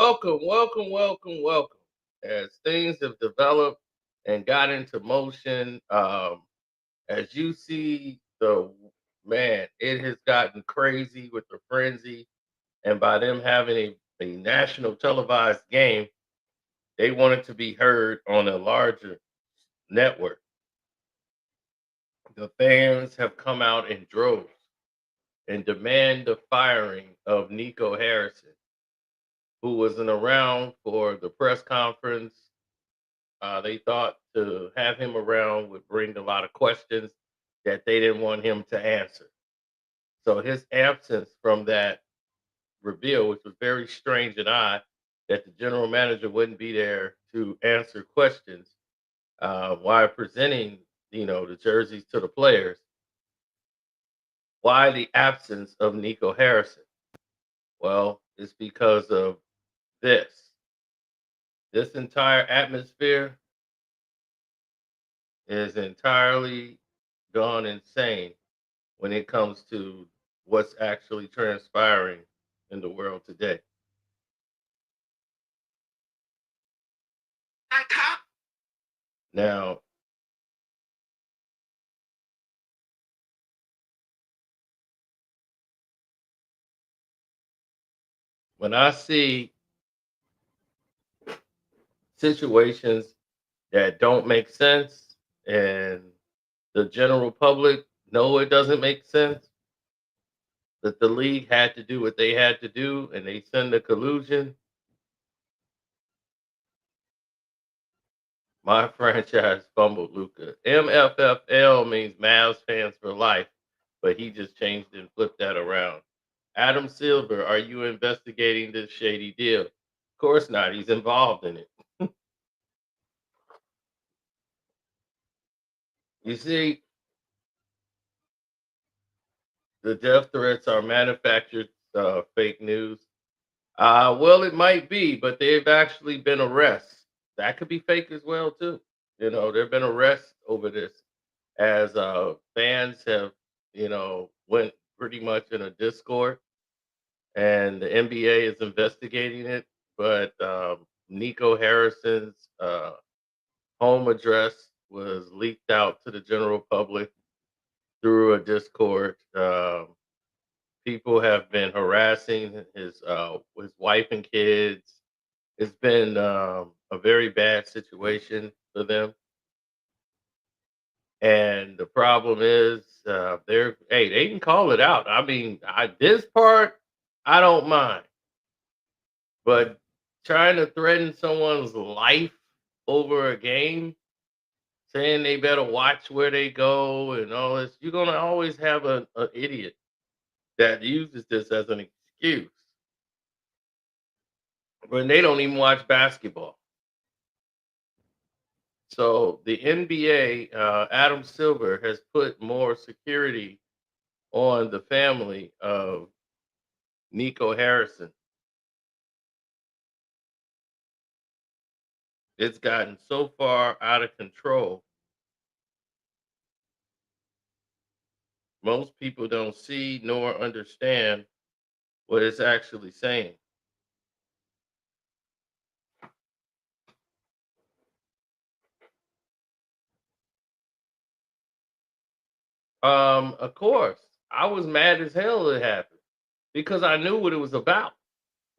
welcome. As things have developed and got into motion, as you see, it has gotten crazy with the frenzy, and by them having a national televised game, they want it to be heard on a larger network. The fans have come out in droves and demand the firing of Nico Harrison, who wasn't around for the press conference. They thought to have him around would bring a lot of questions that they didn't want him to answer. So his absence from that reveal, which was very strange and odd, that the general manager wouldn't be there to answer questions while presenting, the jerseys to the players. Why the absence of Nico Harrison? Well, it's because of this. This entire atmosphere is entirely gone insane when it comes to what's actually transpiring in the world today. Now, when I see situations that don't make sense and the general public know it doesn't make sense, that the league had to do what they had to do and they send a collusion, my franchise fumbled Luka. MFFL means Mavs fans for life, but he just changed and flipped that around. Adam Silver, are you investigating this shady deal? Of course not. He's involved in it. You see, the death threats are manufactured fake news. Well, it might be, but they've actually been arrests. That could be fake as well too. There have been arrests over this as fans have, went pretty much in a discord, and the NBA is investigating it. But Nico Harrison's home address was leaked out to the general public through a Discord. People have been harassing his wife and kids. It's been a very bad situation for them. And the problem is, they can call it out. I mean, this part I don't mind, but trying to threaten someone's life over a game, saying they better watch where they go and all this, you're gonna always have an idiot that uses this as an excuse when they don't even watch basketball. So the NBA, Adam Silver has put more security on the family of Nico Harrison. It's gotten so far out of control. Most people don't see nor understand what it's actually saying. Of course, I was mad as hell it happened because I knew what it was about.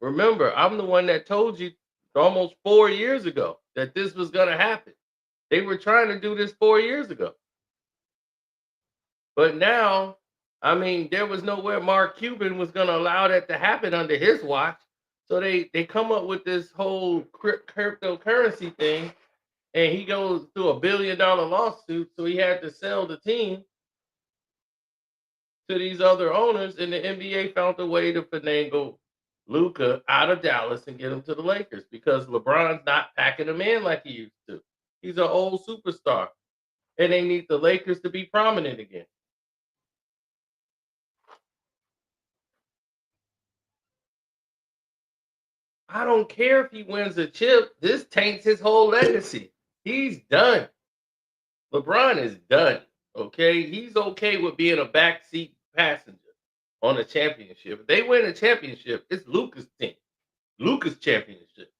Remember, I'm the one that told you almost 4 years ago that this was going to happen. They were trying to do this 4 years ago. But now, I mean, there was nowhere Mark Cuban was going to allow that to happen under his watch. So they come up with this whole cryptocurrency thing, and he goes through $1 billion lawsuit. So he had to sell the team to these other owners, and the NBA found a way to finagle Luka out of Dallas and get him to the Lakers because LeBron's not packing him in like he used to. He's an old superstar, and they need the Lakers to be prominent again. I don't care if he wins a chip. This taints his whole legacy. He's done. LeBron is done. Okay, he's okay with being a backseat passenger on a championship. If they win a championship, it's Luka's team. Luka's championship,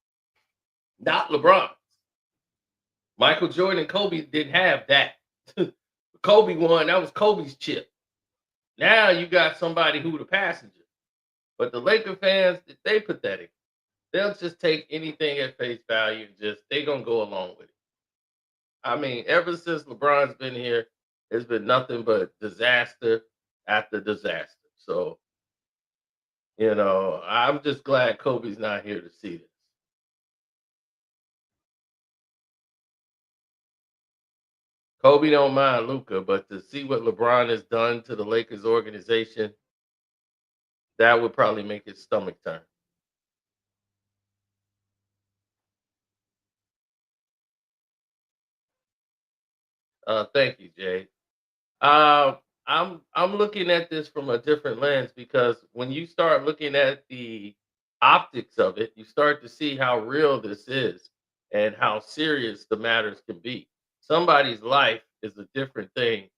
not LeBron. Michael Jordan and Kobe didn't have that. Kobe won. That was Kobe's chip. Now you got somebody who the passenger. But the Laker fans, they pathetic. They'll just take anything at face value and just they gonna go along with it. I mean, ever since LeBron's been here, it's been nothing but disaster after disaster. So, I'm just glad Kobe's not here to see this. Kobe don't mind Luka, but to see what LeBron has done to the Lakers organization, that would probably make his stomach turn. Thank you, Jay. Uh, I'm looking at this from a different lens because when you start looking at the optics of it, you start to see how real this is and how serious the matters can be. Somebody's life is a different thing.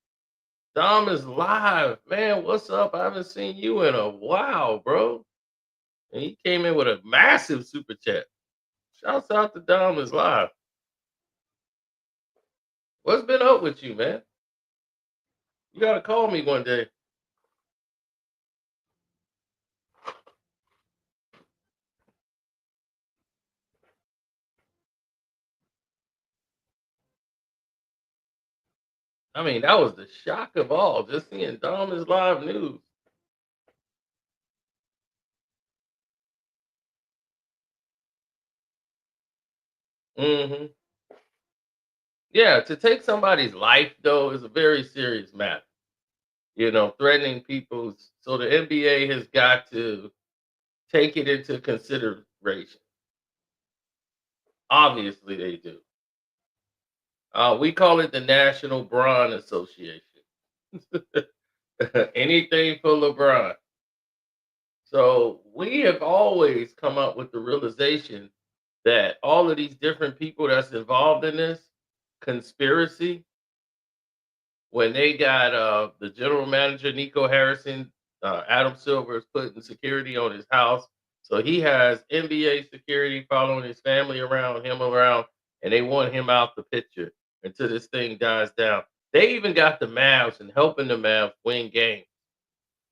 Dom is live, man. What's up? I haven't seen you in a while, bro. And he came in with a massive super chat. Shouts out to Dom is live. What's been up with you, man? You gotta call me one day. I mean, that was the shock of all, just seeing Dom is live news. Hmm. Yeah, to take somebody's life though is a very serious matter. Threatening people's. So the NBA has got to take it into consideration. Obviously, they do. We call it the National Brawn Association. Anything for LeBron. So we have always come up with the realization that all of these different people that's involved in this conspiracy, when they got the general manager Nico Harrison, Adam Silver is putting security on his house, so he has NBA security following his family around, him around, and they want him out the picture until this thing dies down. They even got the Mavs and helping the Mavs win games.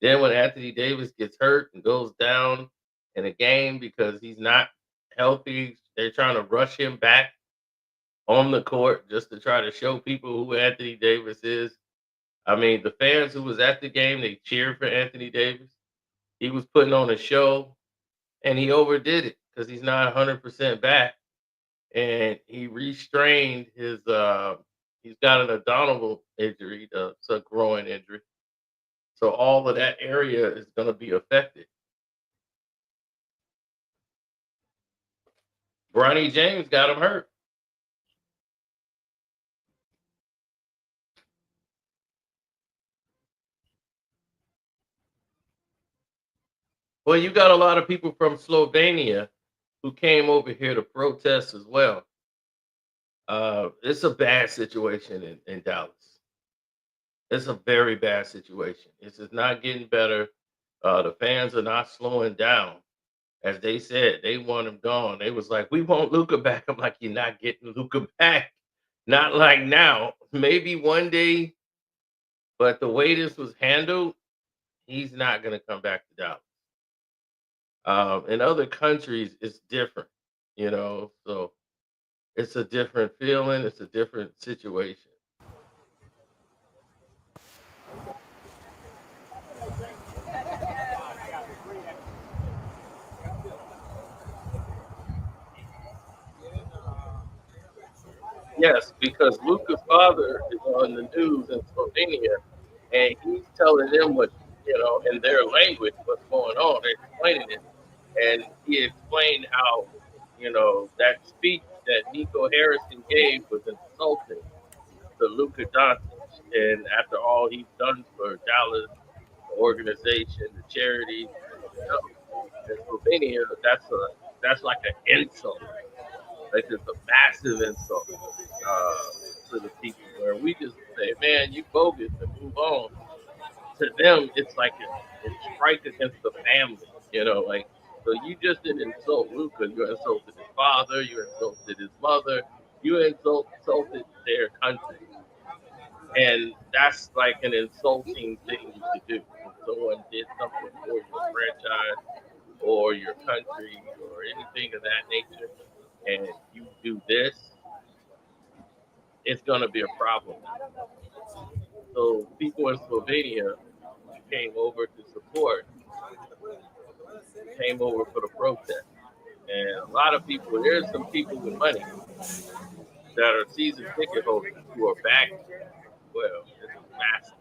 Then when Anthony Davis gets hurt and goes down in a game because he's not healthy, they're trying to rush him back on the court just to try to show people who Anthony Davis is. I mean, the fans who was at the game, they cheered for Anthony Davis. He was putting on a show and he overdid it because he's not 100% back. And he restrained he's got an abdominal injury, it's a growing injury. So all of that area is going to be affected. Bronny James got him hurt. Well, you got a lot of people from Slovenia who came over here to protest as well. It's a bad situation in Dallas. It's a very bad situation. It's just not getting better. The fans are not slowing down. As they said, they want him gone. They was like, "We want Luca back." I'm like, "You're not getting Luca back. Not like now. Maybe one day." But the way this was handled, he's not going to come back to Dallas. In other countries, it's different. So it's a different feeling. It's a different situation. Yes, because Luca's father is on the news in Slovenia, and he's telling them in their language, what's going on. They're explaining it, and he explained how, that speech that Nico Harrison gave was insulting to Luka Doncic, and after all he's done for Dallas, the organization, the charity, in Slovenia, that's like an insult. Like it's a massive insult to the people. Where we just say, "Man, you bogus," and move on. To them, it's like a strike against the family. Like So you just didn't insult Luka. You insulted his father. You insulted his mother. You insulted their country. And that's like an insulting thing to do. When someone did something for your franchise or your country or anything of that nature, and you do this, it's going to be a problem. So people in Slovenia came over to support, came over for the protest. And a lot of people, there's some people with money that are season ticket holders who are backing. Well, it's massive.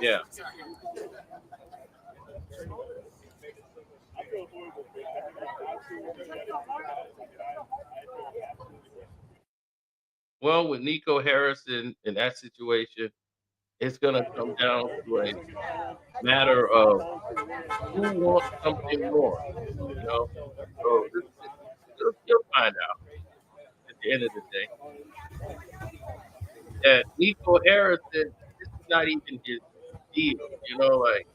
Yeah. Well, with Nico Harrison in that situation, it's going to come down to a matter of who wants something more. You know, so you'll find out at the end of the day that Nico Harrison, this is not even his deal. You know, like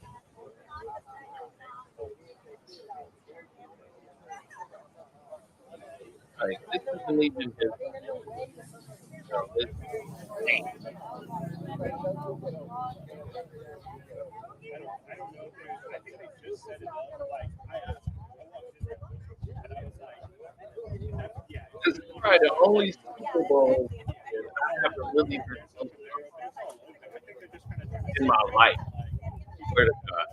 this isn't even his. You know, his thing. This is probably the only Super Bowl that I haven't really been so in my life. Swear to God,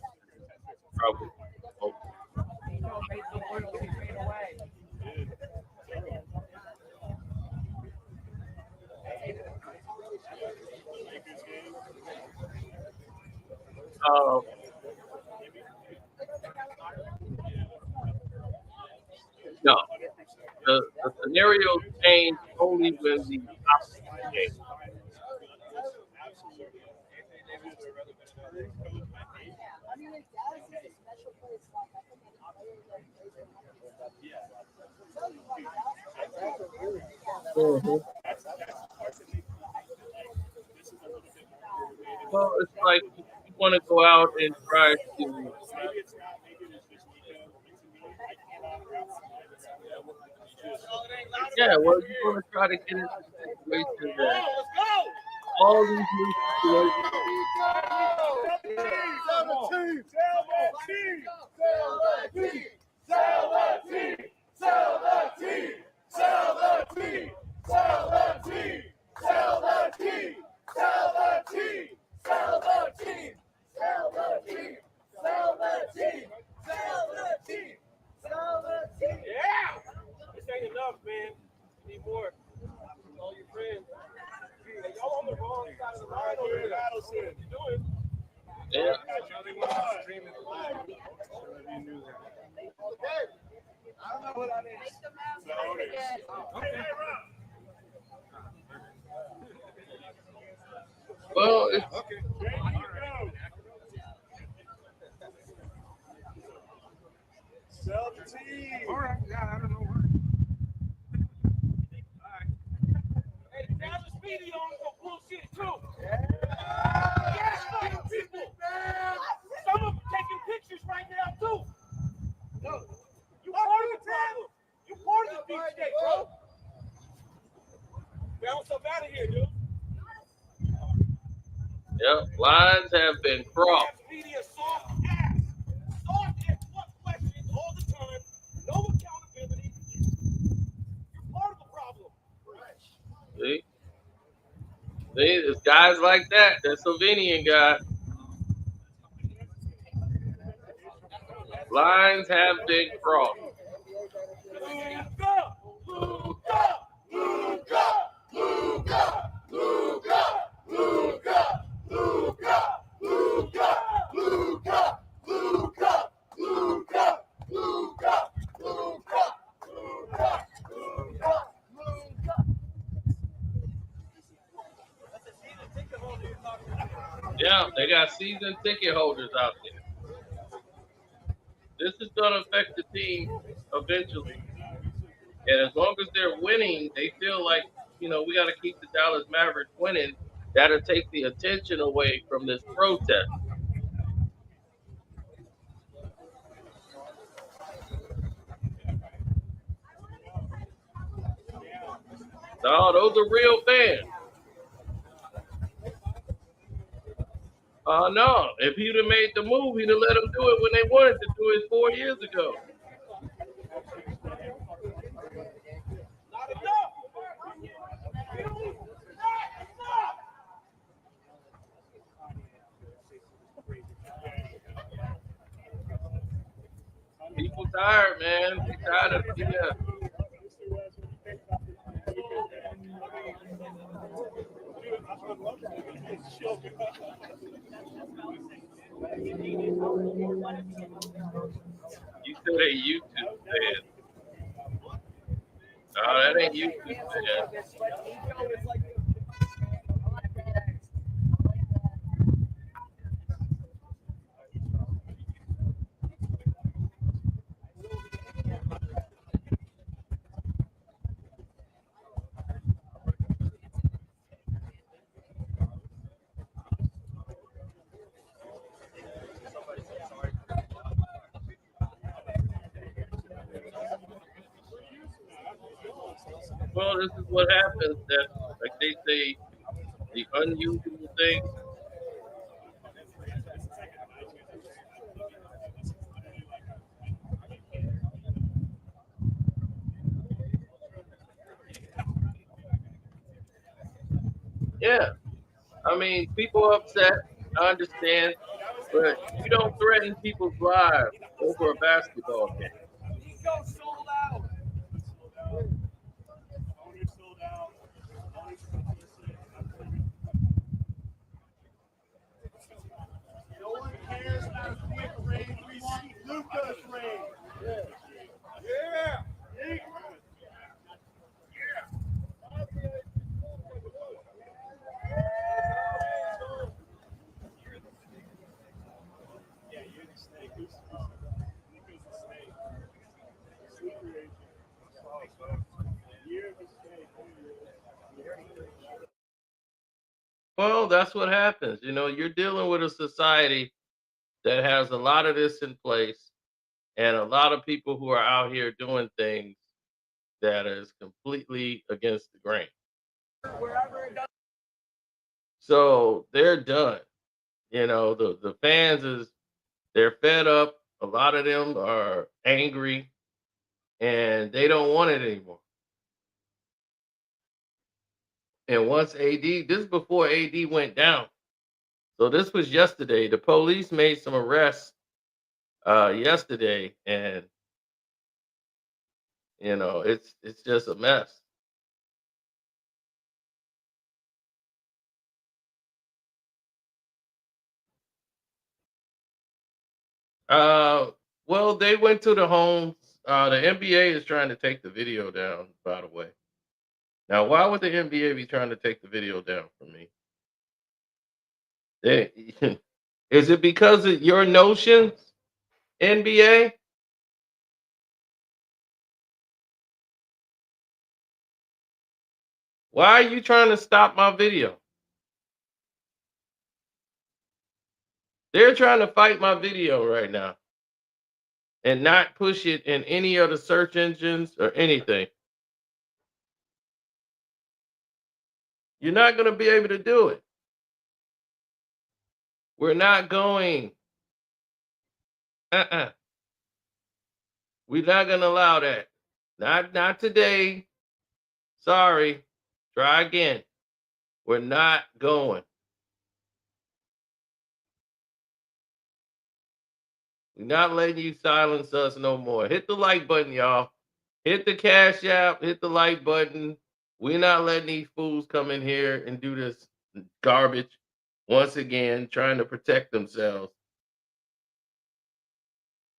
probably. the most. Um, no, the scenario changed only when the opposite changed. Mhm. Well, it's like you want to go out and try to, yeah, well, you're going to try to get into a situation that all these new situations, yeah. Well, it's yeah. Lines have been crossed. See, it's guys like that. That Slovenian guy. Lines have been crossed. Yeah, they got season ticket holders out there. This is going to affect the team eventually. And as long as they're winning, they feel like we got to keep the Dallas Mavericks winning. That'll take the attention away from this protest. No, those are real fans. No. If he'd have made the move, he'd have let them do it when they wanted to do it 4 years ago. People tired, man. They tired of BS. You said a YouTube fan. No, that ain't YouTube fan. Well, this is what happens. That, like they say, the unusual thing. Yeah, I mean, people upset. I understand, but you don't threaten people's lives over a basketball game. No one cares about a quick rain. We see Luka's rain. Yeah. Well, that's what happens. You're dealing with a society that has a lot of this in place and a lot of people who are out here doing things that is completely against the grain. So they're done. The fans they're fed up. A lot of them are angry and they don't want it anymore. And once AD, this is before AD went down. So this was yesterday. The police made some arrests yesterday, and it's just a mess. Uh, well, they went to the homes. The NBA is trying to take the video down, by the way. Now, why would the NBA be trying to take the video down from me? They, is it because of your notions, NBA? Why are you trying to stop my video? They're trying to fight my video right now and not push it in any of the search engines or anything. You're not going to be able to do it. We're not going. Uh-uh. We're not going to allow that. Not today. Sorry. Try again. We're not going. We're not letting you silence us no more. Hit the like button, y'all. Hit the cash app. Hit the like button. We're not letting these fools come in here and do this garbage once again, trying to protect themselves.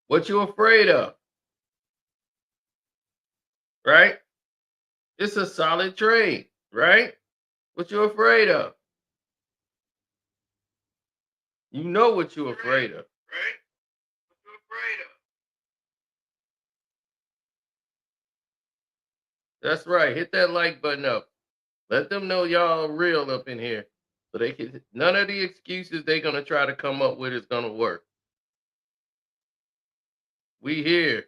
What you afraid of, right? It's a solid trade, right? What you afraid of? You know what you afraid of. Right? What you afraid of? That's right. Hit that like button up. Let them know y'all real up in here. So they can none of the excuses they're gonna try to come up with is gonna work. We here.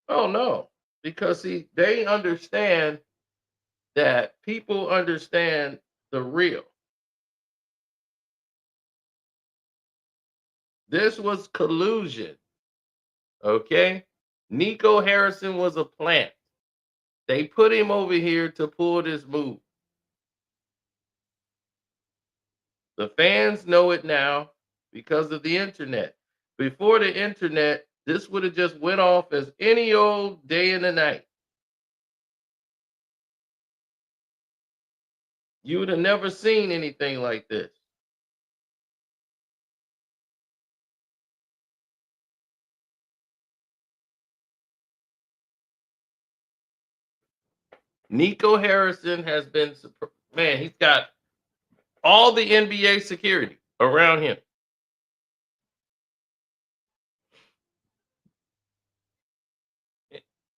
Oh no. Because see, they understand that people understand the real. This was collusion. Okay. Nico Harrison was a plant. They put him over here to pull this move. The fans know it now because of the internet. Before the internet, this would have just went off as any old day in the night. You would have never seen anything like this. Nico Harrison has been, man, he's got all the NBA security around him.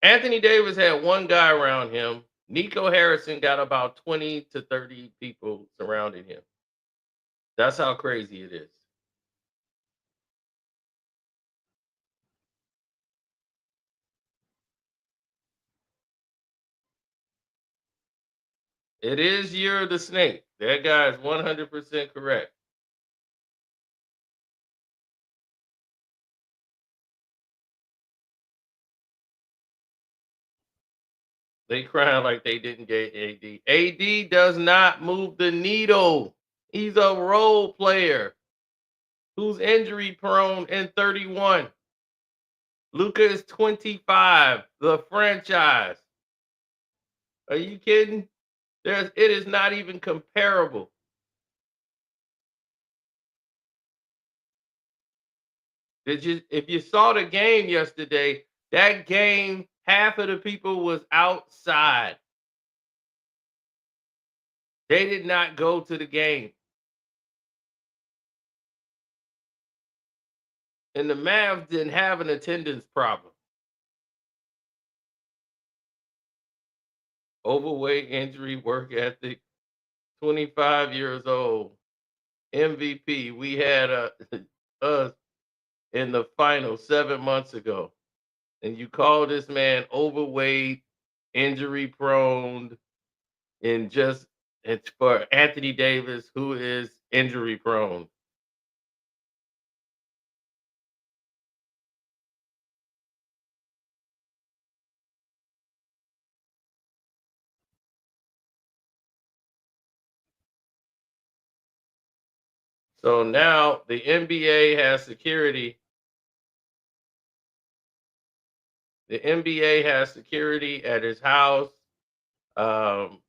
Anthony Davis had one guy around him. Nico Harrison got about 20 to 30 people surrounding him. That's how crazy it is. It is Year of the Snake. That guy is 100% correct. They crying like they didn't get AD. AD does not move the needle. He's a role player who's injury prone and 31. Luka is 25, the franchise. Are you kidding? It is not even comparable. Did you if you saw the game yesterday, that game, half of the people was outside. They did not go to the game. And the Mavs didn't have an attendance problem. Overweight, injury, work ethic, 25 years old, MVP. We had us in the final 7 months ago. And you call this man overweight, injury prone, and just it's for Anthony Davis, who is injury prone. So now the NBA has security. The NBA has security at his house. Um,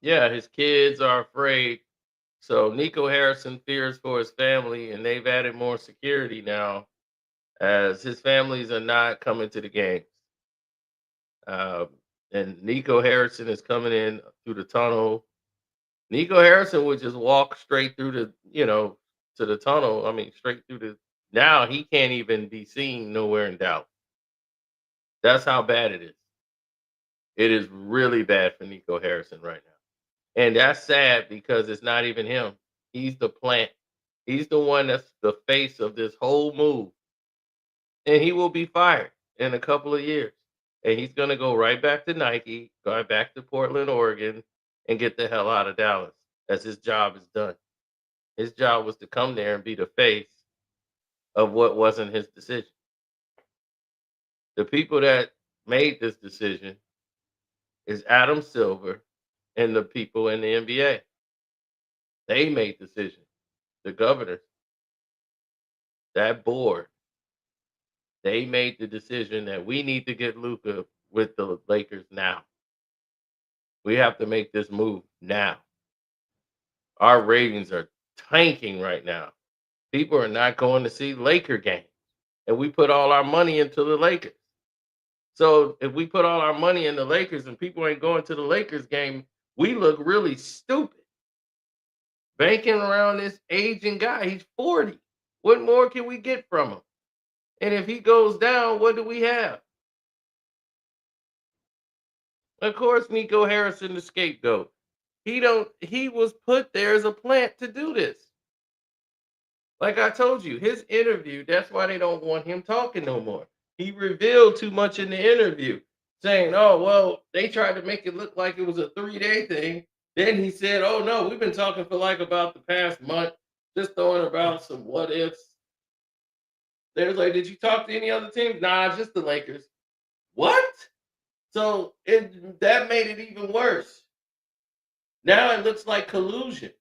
yeah, his kids are afraid. So Nico Harrison fears for his family, and they've added more security now as his families are not coming to the games. Um, and Nico Harrison is coming in through the tunnel. Nico Harrison would just walk straight through to the tunnel. I mean, straight through the. Now he can't even be seen nowhere in doubt. That's how bad it is. It is really bad for Nico Harrison right now. And that's sad because it's not even him. He's the plant. He's the one that's the face of this whole move. And he will be fired in a couple of years. And he's going to go right back to Nike, go back to Portland, Oregon, and get the hell out of Dallas as his job is done. His job was to come there and be the face of what wasn't his decision. The people that made this decision is Adam Silver and the people in the NBA. They made decisions. The governors, that board, they made the decision that we need to get Luka with the Lakers now. We have to make this move now. Our ratings are tanking right now. People are not going to see Laker games. And we put all our money into the Lakers. So if we put all our money in the Lakers and people ain't going to the Lakers game, we look really stupid. banking around this aging guy. He's 40. What more can we get from him? And if he goes down, what do we have? Of course, Nico Harrison, the scapegoat. He was put there as a plant to do this. Like I told you, his interview, that's why they don't want him talking no more. He revealed too much in the interview, saying, oh, well, they tried to make it look like it was a 3-day thing. Then he said, oh, no, we've been talking for like about the past month, just throwing about some what ifs. They was like, did you talk to any other teams? Nah, just the Lakers. What? So that made it even worse. Now it looks like collusion.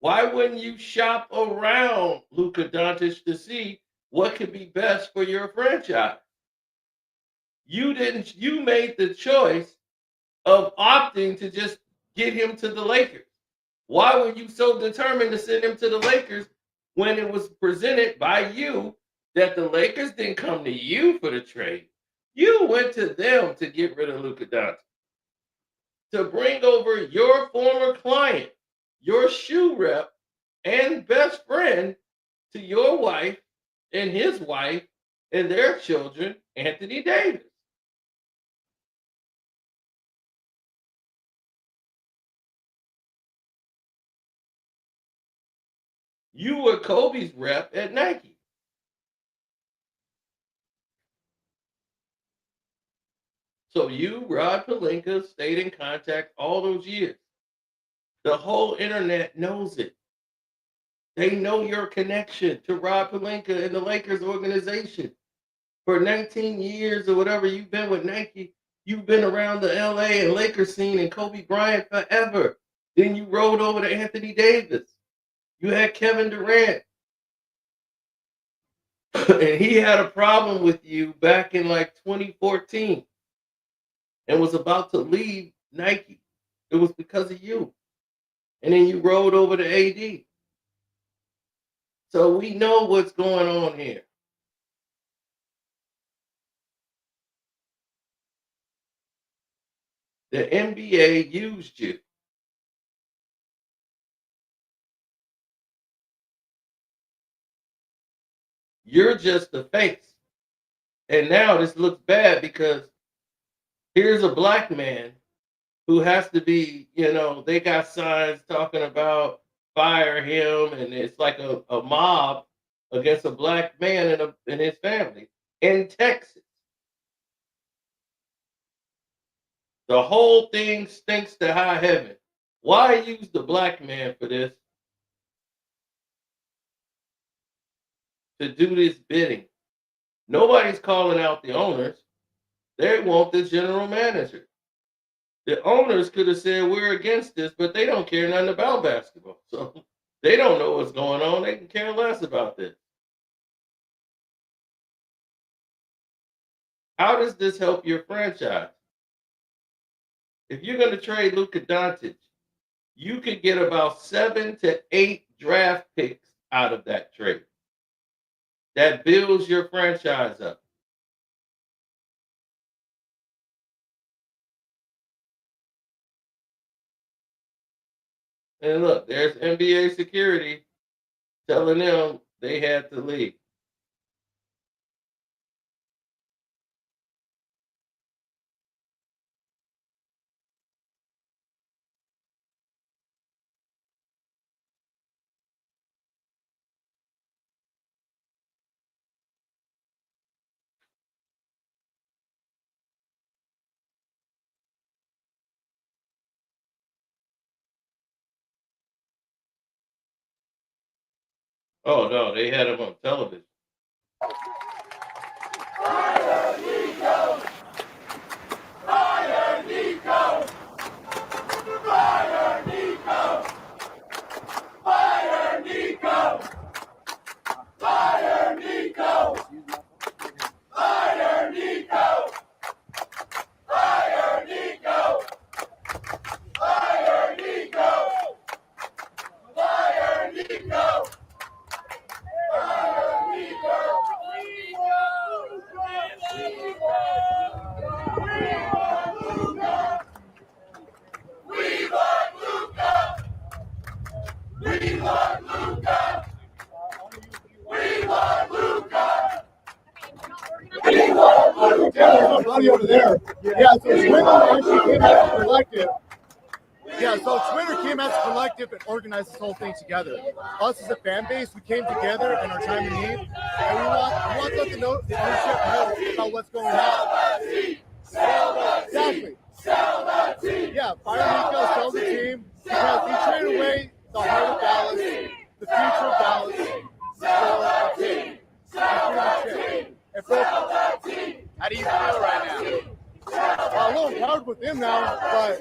Why wouldn't you shop around Luka Doncic to see what could be best for your franchise? You didn't. You made the choice of opting to just get him to the Lakers. Why were you so determined to send him to the Lakers when it was presented by you that the Lakers didn't come to you for the trade? You went to them to get rid of Luka Doncic, to bring over your former client, your shoe rep, and best friend to your wife and his wife and their children, Anthony Davis. You were Kobe's rep at Nike. So you, Rod Pelinka, stayed in contact all those years. The whole internet knows it. They know your connection to Rod Pelinka and the Lakers organization. For 19 years or whatever you've been with Nike, you've been around the LA and Lakers scene and Kobe Bryant forever. Then you rolled over to Anthony Davis. You had Kevin Durant. And he had a problem with you back in like 2014 and was about to leave Nike. It was because of you. And then you rolled over to AD. So we know what's going on here. The NBA used you. You're just the face. And now this looks bad because here's a black man who has to be, they got signs talking about fire him, and it's like a mob against a black man and his family in Texas. The whole thing stinks to high heaven. Why use the black man for this? To do this bidding. Nobody's calling out the owners. They want the general manager. The owners could have said we're against this, but they don't care nothing about basketball. So they don't know what's going on. They can care less about this. How does this help your franchise? If you're going to trade Luka Doncic, you could get about 7 to 8 draft picks out of that trade. That builds your franchise up. And look, there's NBA security telling them they had to leave. Oh no, they had him on television. Fire Nico! Fire Nico! Fire Nico! Fire Nico! Fire Nico! Fire Nico! Fire Nico! Fire Nico! Fire Nico! Fire Nico! Yeah, so Twitter actually came as a collective. Yeah, so Twitter came as a collective and organized this whole thing together. Us as a fan base, we came together in our time of need, and we want them to know the ownership knows about what's going on. Exactly. Yeah, fire Nico, sell the team, because he traded away the heart of Dallas, the future of Dallas, for a team. That's pretty much it. And for, How do you feel right now? a little proud with him now, but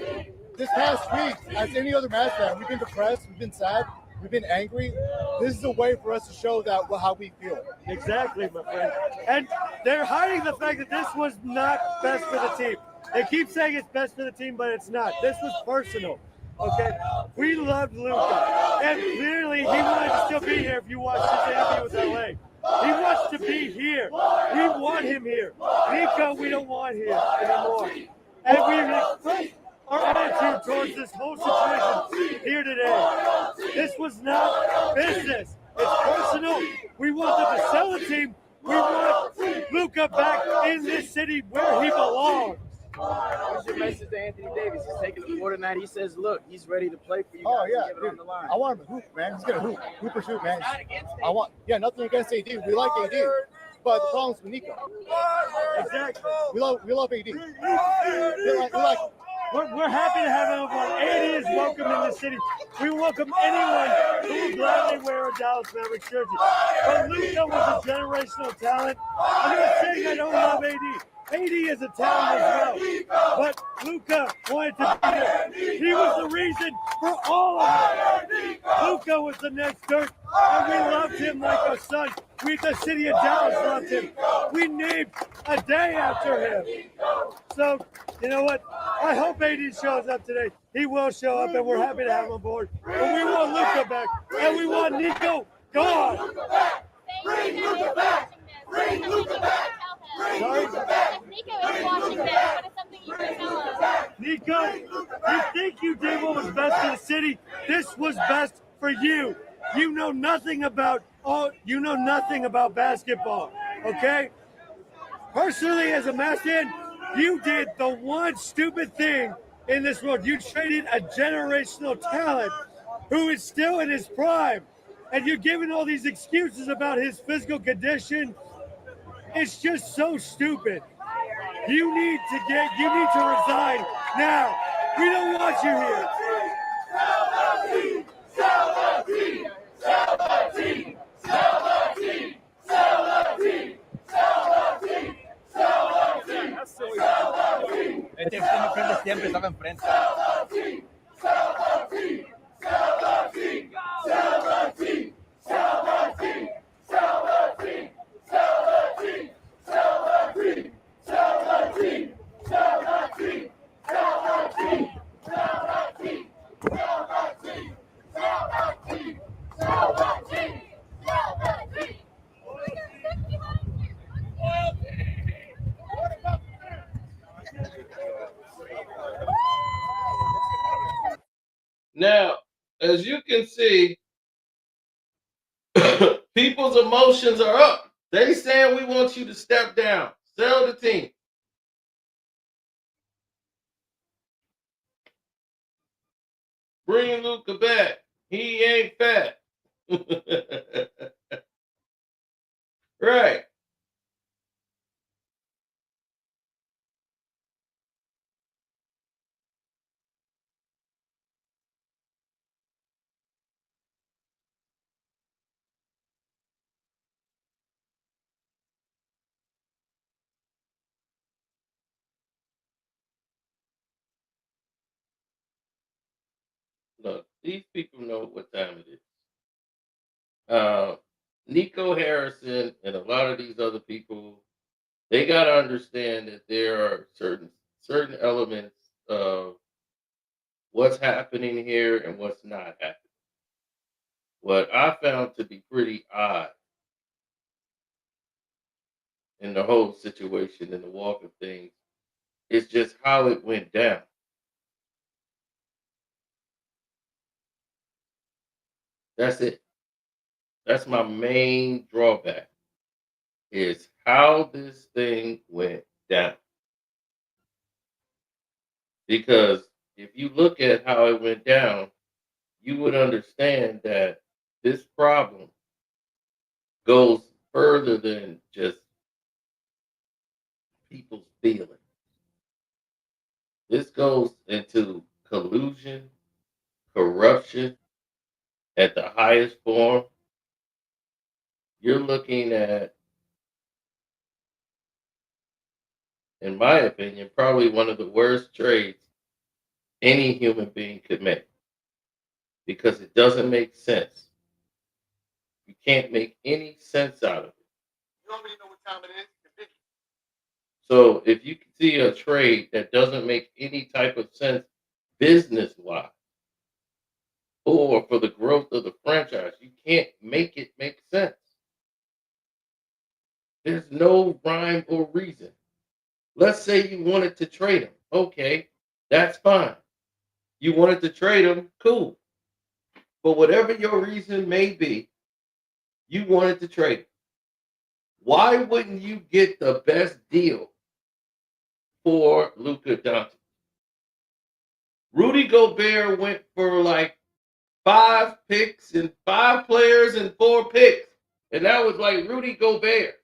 this past week, as any other Mavs fan, we've been depressed, we've been sad, we've been angry. This is a way for us to show that how we feel. Exactly, my friend. And they're hiding the fact that this was not best for the team. They keep saying it's best for the team, but it's not. This was personal. Okay? We loved Luka. And clearly he wanted to still be here if you watched his interview with LA. He wants to be here. We want him here. Nico, we don't want here anymore. And we expressed our attitude towards this whole situation here today. This was not business. It's personal. We want them to sell the team. We want Luka back in this city where he belongs. What's your message to Anthony Davis? He's taking the floor tonight. He says, look, he's ready to play for you. Oh, yeah. Get it on the line. I want him to hoop, man. He's going to hoop. Hoop or shoot, man. Nothing against AD. We like AD. But the problem's with Nico. Exactly. We love AD. We're happy to have him on. AD is welcome in the city. We welcome anyone who will gladly wear a Dallas Mavericks jersey. But Luka was a generational talent. I'm not saying I don't love AD. AD is a talent as well. But Luka wanted to be here. He was the reason for all of it. Luka was the next Dirk, and we loved him like a son. The city of Dallas loved him. We named a day after him. So, you know what? I hope AD shows up today. He will show up, and we're happy to have him on board. But we want Luka back, and we want Nico gone. Bring Luka back! Bring Luka back! Sorry? Nico is watching this. What is something you can tell us? Nico, you think you did what was best for the city? This was best for you. You know nothing about basketball, okay? Personally, as a Mavs fan, you did the one stupid thing in this world. You traded a generational talent who is still in his prime, and you're giving all these excuses about his physical condition. It's just so stupid. You need to resign now. We don't want you here. Este no frente siempre estaba enfrente. Now, as you can see, people's emotions are up. They saying we want you to step down, sell the team. Bring Luka back. He ain't fat. Right. Look, these people know what time it is. Nico Harrison and a lot of these other people, they got to understand that there are certain elements of what's happening here and what's not happening. What I found to be pretty odd in the whole situation, in the walk of things, is just how it went down. That's it. That's my main drawback, is how this thing went down. Because if you look at how it went down, you would understand that this problem goes further than just people's feelings. This goes into collusion, corruption at the highest form. You're looking at, in my opinion, probably one of the worst trades any human being could make, because it doesn't make sense. You can't make any sense out of it. You don't really know what time it is. So if you see a trade that doesn't make any type of sense business-wise or for the growth of the franchise, you can't make it make sense. There's no rhyme or reason. Let's say you wanted to trade him. Okay, that's fine. You wanted to trade him, cool. But whatever your reason may be, you wanted to trade him. Why wouldn't you get the best deal for Luka Doncic? Rudy Gobert went for like 5 picks and 5 players and 4 picks. And that was like Rudy Gobert.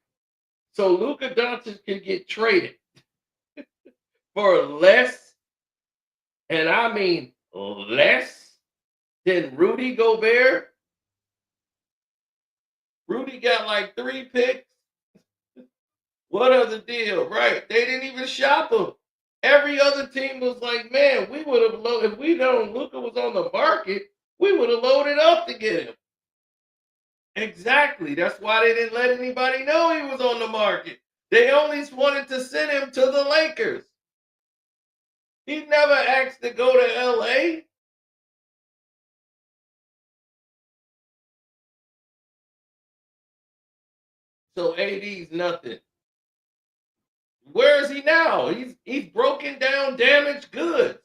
So Luka Doncic can get traded for less, and I mean less, than Rudy Gobert. Rudy got like 3 picks. What other deal? Right. They didn't even shop him. Every other team was like, man, we would have loaded, if we known Luka was on the market, we would have loaded up to get him. Exactly. That's why they didn't let anybody know he was on the market. They only wanted to send him to the Lakers. He never asked to go to LA. So AD's nothing. Where is he now? He's broken down, damaged goods.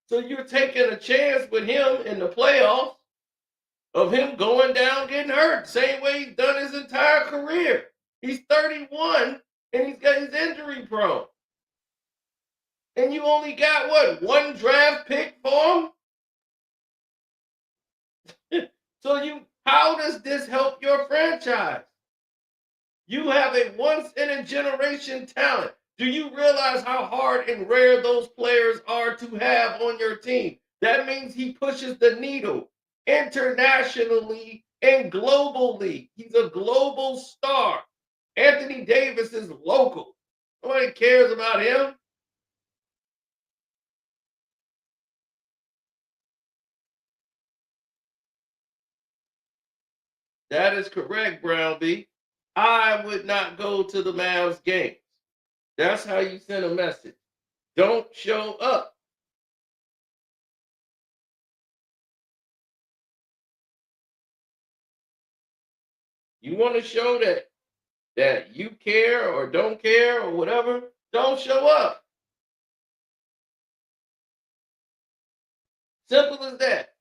So you're taking a chance with him in the playoffs of him going down, getting hurt. Same way he's done his entire career. He's 31 and he's got his injury prone. And you only got what, 1 draft pick for him? So how does this help your franchise? You have a once-in-a-generation talent. Do you realize how hard and rare those players are to have on your team? That means he pushes the needle internationally and globally. He's a global star. Anthony Davis is local. Nobody cares about him. That is correct, Brown B. I would not go to the Mavs games. That's how you send a message. Don't show up. You want to show that you care or don't care or whatever, don't show up. Simple as that.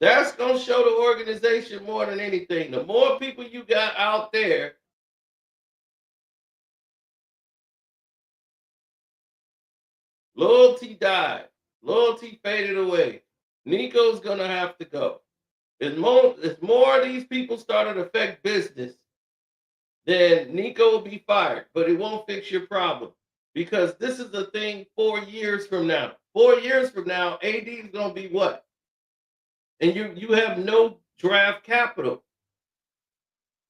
That's going to show the organization more than anything. The more people you got out there, loyalty died. Loyalty faded away. Nico's going to have to go. As more of these people started to affect business, then Nico will be fired. But it won't fix your problem. Because this is the thing 4 years from now. 4 years from now, AD is going to be what? And you have no draft capital.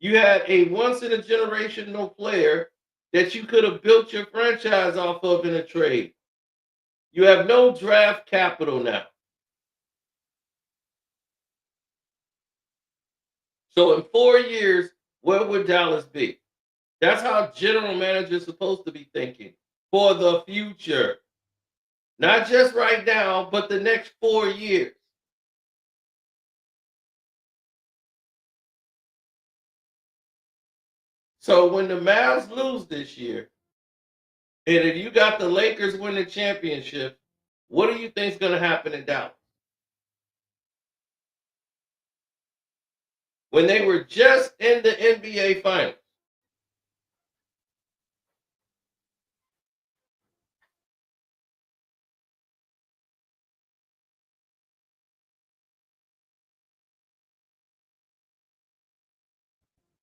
You had a once-in-a-generational player that you could have built your franchise off of in a trade. You have no draft capital now. So in 4 years, where would Dallas be? That's how general managers are supposed to be thinking for the future. Not just right now, but the next 4 years. So when the Mavs lose this year, and if you got the Lakers win the championship, what do you think is going to happen in Dallas? When they were just in the NBA Finals.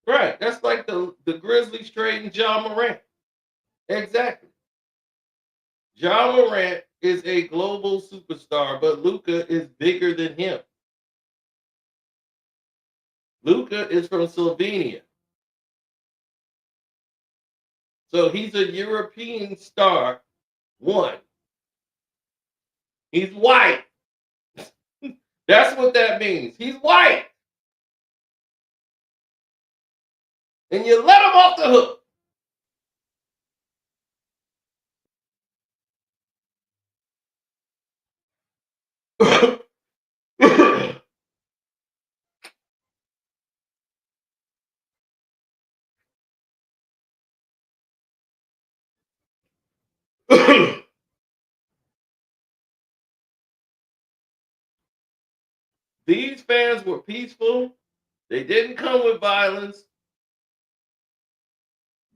Right. That's like the Grizzlies trading Ja Morant. Exactly. Ja Morant is a global superstar, but Luka is bigger than him. Luka is from Slovenia. So he's a European star. One. He's white. That's what that means. He's white. And you let him off the hook. These fans were peaceful. They didn't come with violence.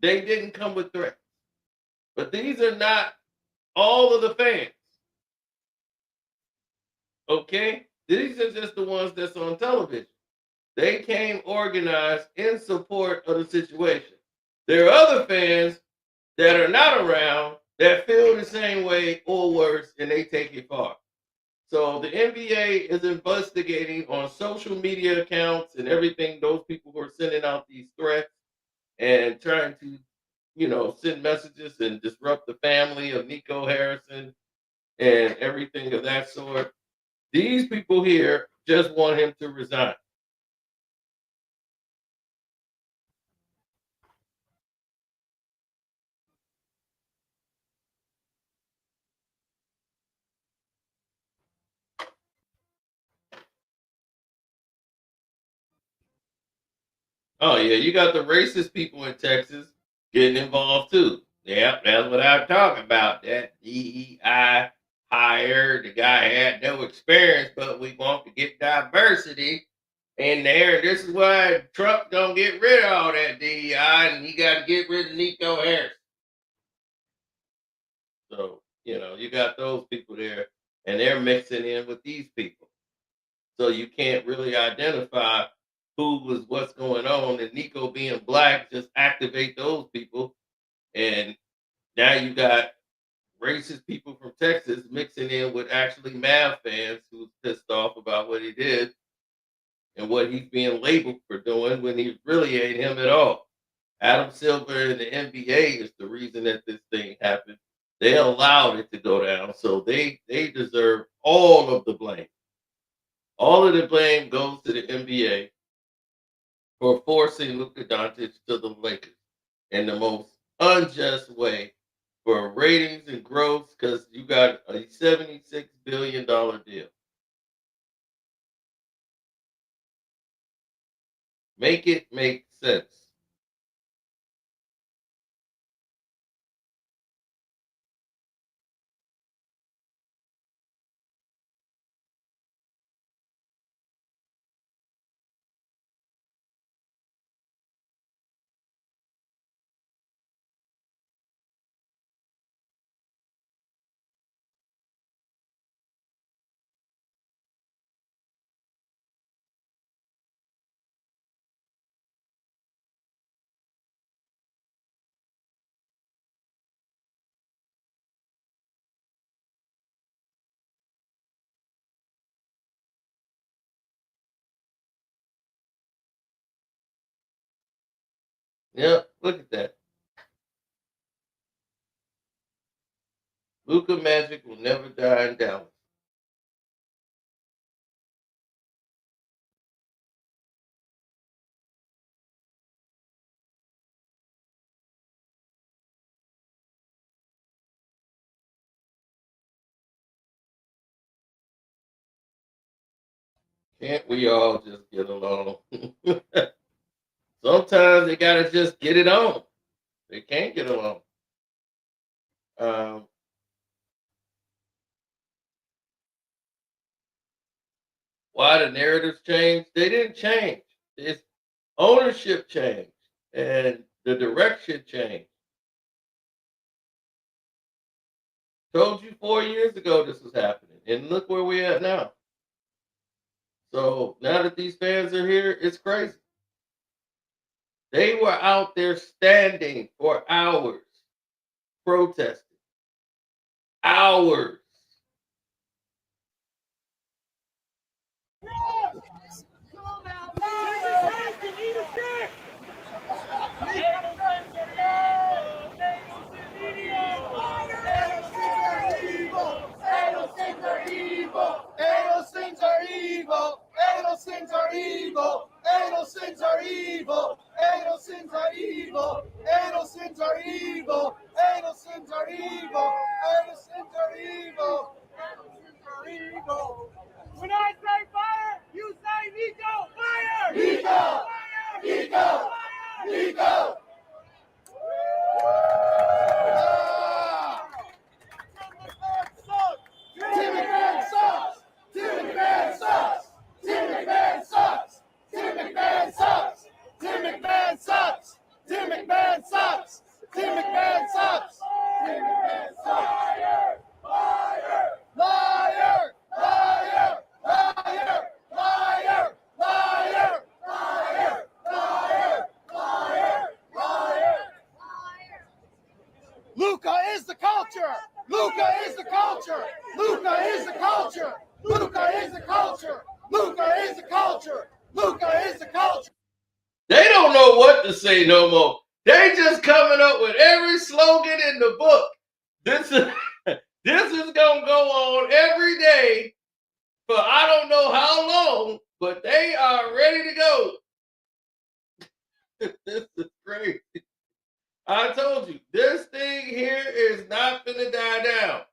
They didn't come with threats. But these are not all of the fans. Okay? These are just the ones that's on television. They came organized in support of the situation. There are other fans that are not around that feel the same way or worse, and they take it far. So the NBA is investigating on social media accounts and everything, those people who are sending out these threats and trying to, send messages and disrupt the family of Nico Harrison and everything of that sort. These people here just want him to resign. Oh yeah, you got the racist people in Texas getting involved too. Yep, that's what I'm talking about. That DEI hire, the guy had no experience, but we want to get diversity in there. This is why Trump don't get rid of all that DEI, and he got to get rid of Nico Harrison. So you got those people there, and they're mixing in with these people. So you can't really identify who was what's going on. And Nico being black just activate those people. And now you got racist people from Texas mixing in with actually Mav fans who's pissed off about what he did and what he's being labeled for doing when he really ain't him at all. Adam Silver and the NBA is the reason that this thing happened. They allowed it to go down, so they deserve all of the blame. All of the blame goes to the NBA for forcing Luka Doncic to the Lakers in the most unjust way for ratings and growth because you got a $76 billion deal. Make it make sense. Yeah, look at that. Luka Magic will never die in Dallas. Can't we all just get along? Sometimes they gotta just get it on. They can't get along. Um, why the narratives changed? They didn't change. It's ownership changed. and the direction changed. Told you 4 years ago this was happening, and look where we're at now. So now that these fans are here, it's crazy. They were out there standing for hours, protesting. Hours. Anal sins are evil. Anal sins are evil. Anal sins are evil. Anal sins are evil. Anal sins are evil. Anal sins are evil. Anal sins are evil. Anal sins are evil. When I say fire, you say Nico. Fire! Nico! Fire! Nico! Fire! Nico! Tim McMahon sucks! Tim McMahon sucks! Tim McMahon sucks! Tim McMahon sucks! Tim McMahon sucks! Tim McMahon sucks! Tim McMahon sucks! Tim McMahon sucks! Liar! Liar! Liar! Liar! Liar! Liar! Liar! Liar! Liar! Liar! Luka is the culture! Luka is the culture! Luka is the culture! Luka is the culture! Luka is the culture! Luka is the culture! They don't know what to say no more. They just coming up with every slogan in the book. This is gonna go on every day for I don't know how long, but they are ready to go. This is crazy. I told you, this thing here is not gonna die down.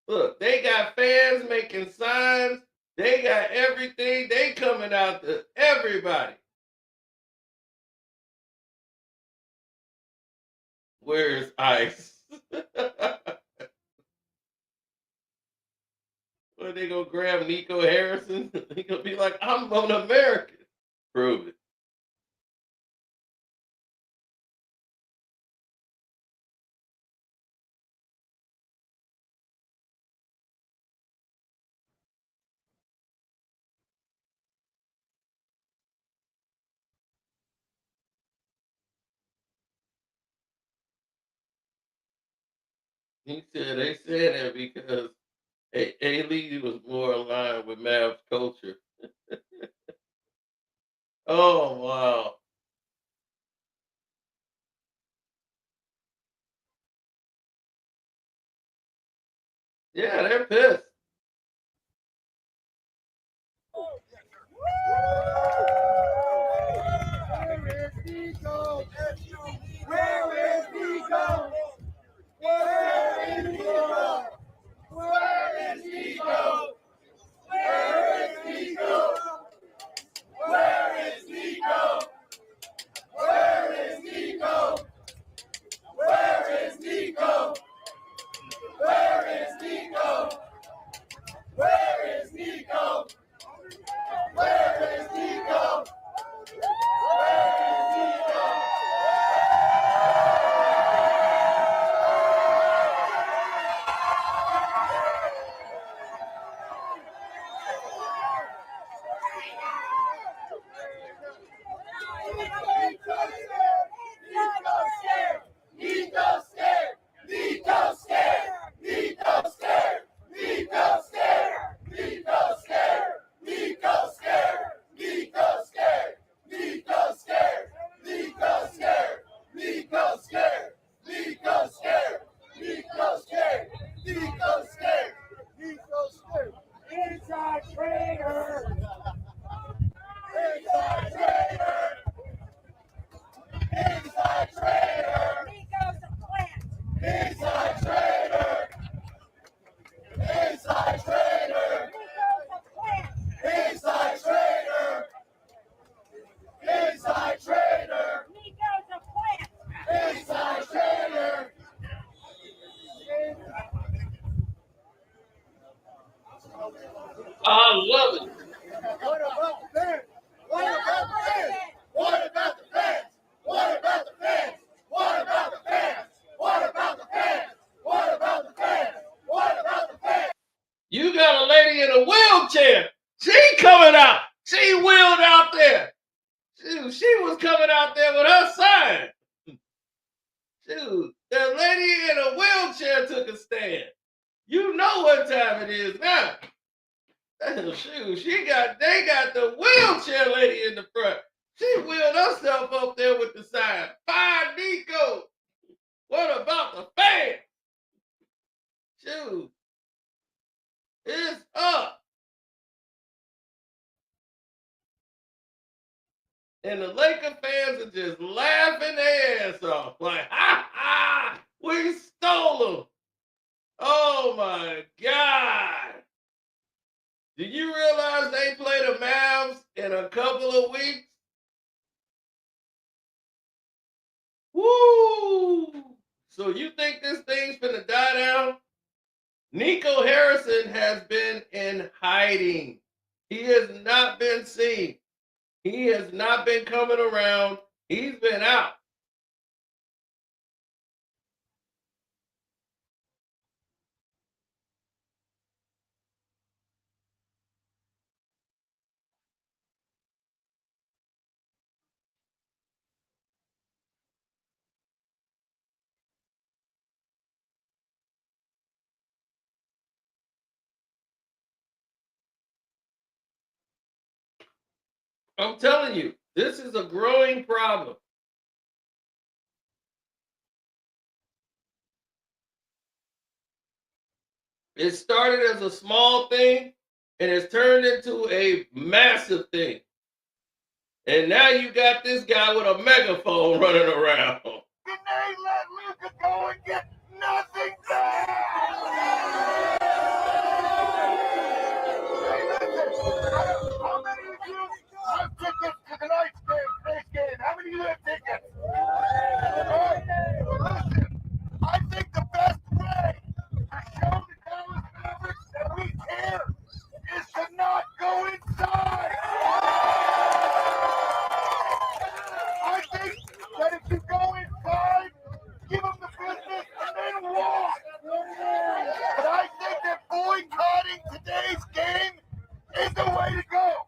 Look, they got fans making signs. They got everything. They coming out to everybody. Where's Ice? Well, they gonna grab Nico Harrison? He gonna be like, I'm an American. Prove it. He said they said that because A-Lee was more aligned with Mavs culture. Oh, wow. Yeah, they're pissed. Where is Nico? Where is Nico? Where is Nico? Where is Nico? Where is Nico? Where is Nico? Where is Nico? Where is Nico? Where is Nico? was coming out there with her sign. Shoot, the lady in a wheelchair took a stand. You know what time it is now. Shoot, they got the wheelchair lady in the front. She wheeled herself up there with the sign. Fire Nico. What about the fans? Shoot, it's up. And the Laker fans are just laughing their ass off. Like, ha ha, we stole them. Oh my God. Do you realize they play the Mavs in a couple of weeks? Woo! So you think this thing's gonna die down? Nico Harrison has been in hiding. He has not been seen. He has not been coming around. He's been out. I'm telling you, this is a growing problem. It started as a small thing and it's turned into a massive thing. And now you got this guy with a megaphone running around. Did they let Luka go and get nothing back? Hey, listen, how many of you have tickets to tonight's game? How many of you have tickets? Listen, I think the best way to show the Dallas Mavericks that we care is to not go inside. I think that if you go inside, give them the business and then walk. But I think that boycotting today's game is the way to go.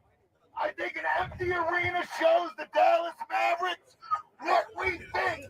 I think an empty arena shows the Dallas Mavericks what we think. Hey,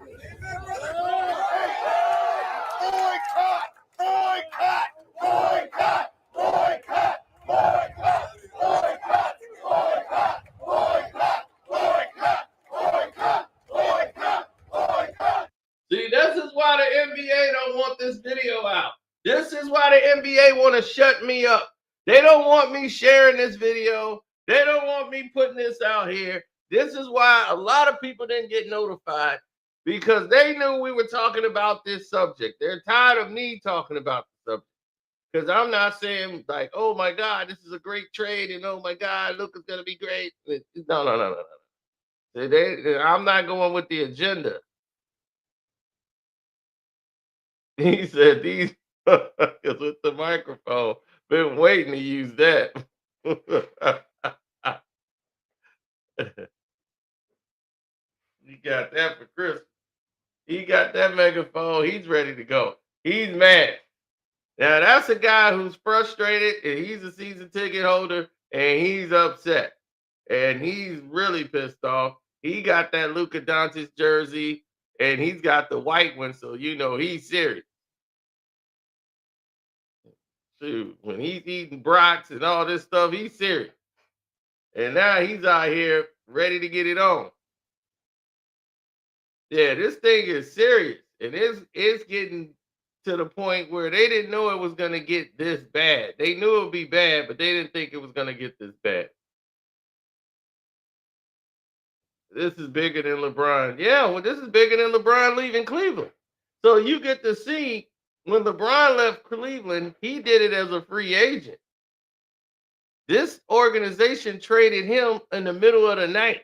boycott, boycott, boycott, boycott, boycott, boycott, boycott, boycott, boycott, boycott, boycott, boycott. See, this is why the NBA don't want this video out. This is why the NBA want to shut me up. They don't want me sharing this video. They don't want me putting this out here. This is why a lot of people didn't get notified, because they knew we were talking about this subject. They're tired of me talking about the subject, because I'm not saying like, oh my God, this is a great trade, and oh my God, Luka's gonna be great. No. I'm not going with the agenda. He said these with the microphone. Been waiting to use that. He got that for Christmas. He got that megaphone. He's ready to go. He's mad. Now that's a guy who's frustrated, and he's a season ticket holder, and he's upset, and he's really pissed off. He got that Luka Doncic jersey, and he's got the white one, so you know he's serious. Shoot, when he's eating brats and all this stuff, he's serious. And now he's out here ready to get it on. Yeah, this thing is serious. And it's getting to the point where they didn't know it was going to get this bad. They knew it would be bad, but they didn't think it was going to get this bad. This is bigger than LeBron. Yeah, well, this is bigger than LeBron leaving Cleveland. So you get to see when LeBron left Cleveland, he did it as a free agent. This organization traded him in the middle of the night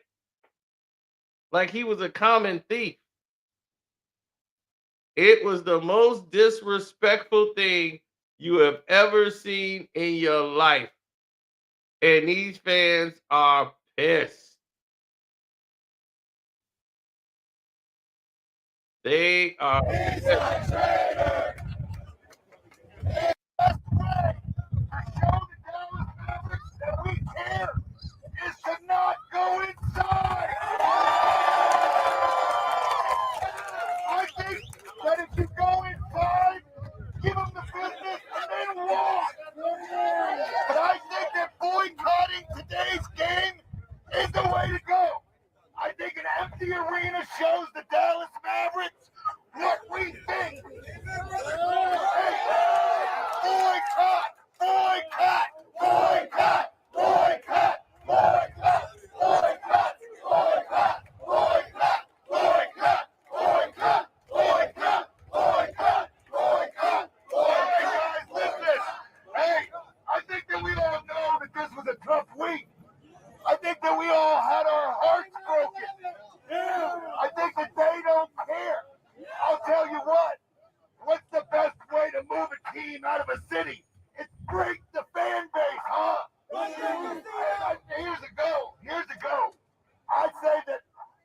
like he was a common thief. It was the most disrespectful thing you have ever seen in your life. And these fans are pissed. They are pissed. Best way to show the Dallas Mavericks that we care is to not go inside. think that we all had our hearts broken. I think that they don't care. I'll tell you what. What's the best way to move a team out of a city? It's break the fan base, huh? Here's a go. I say that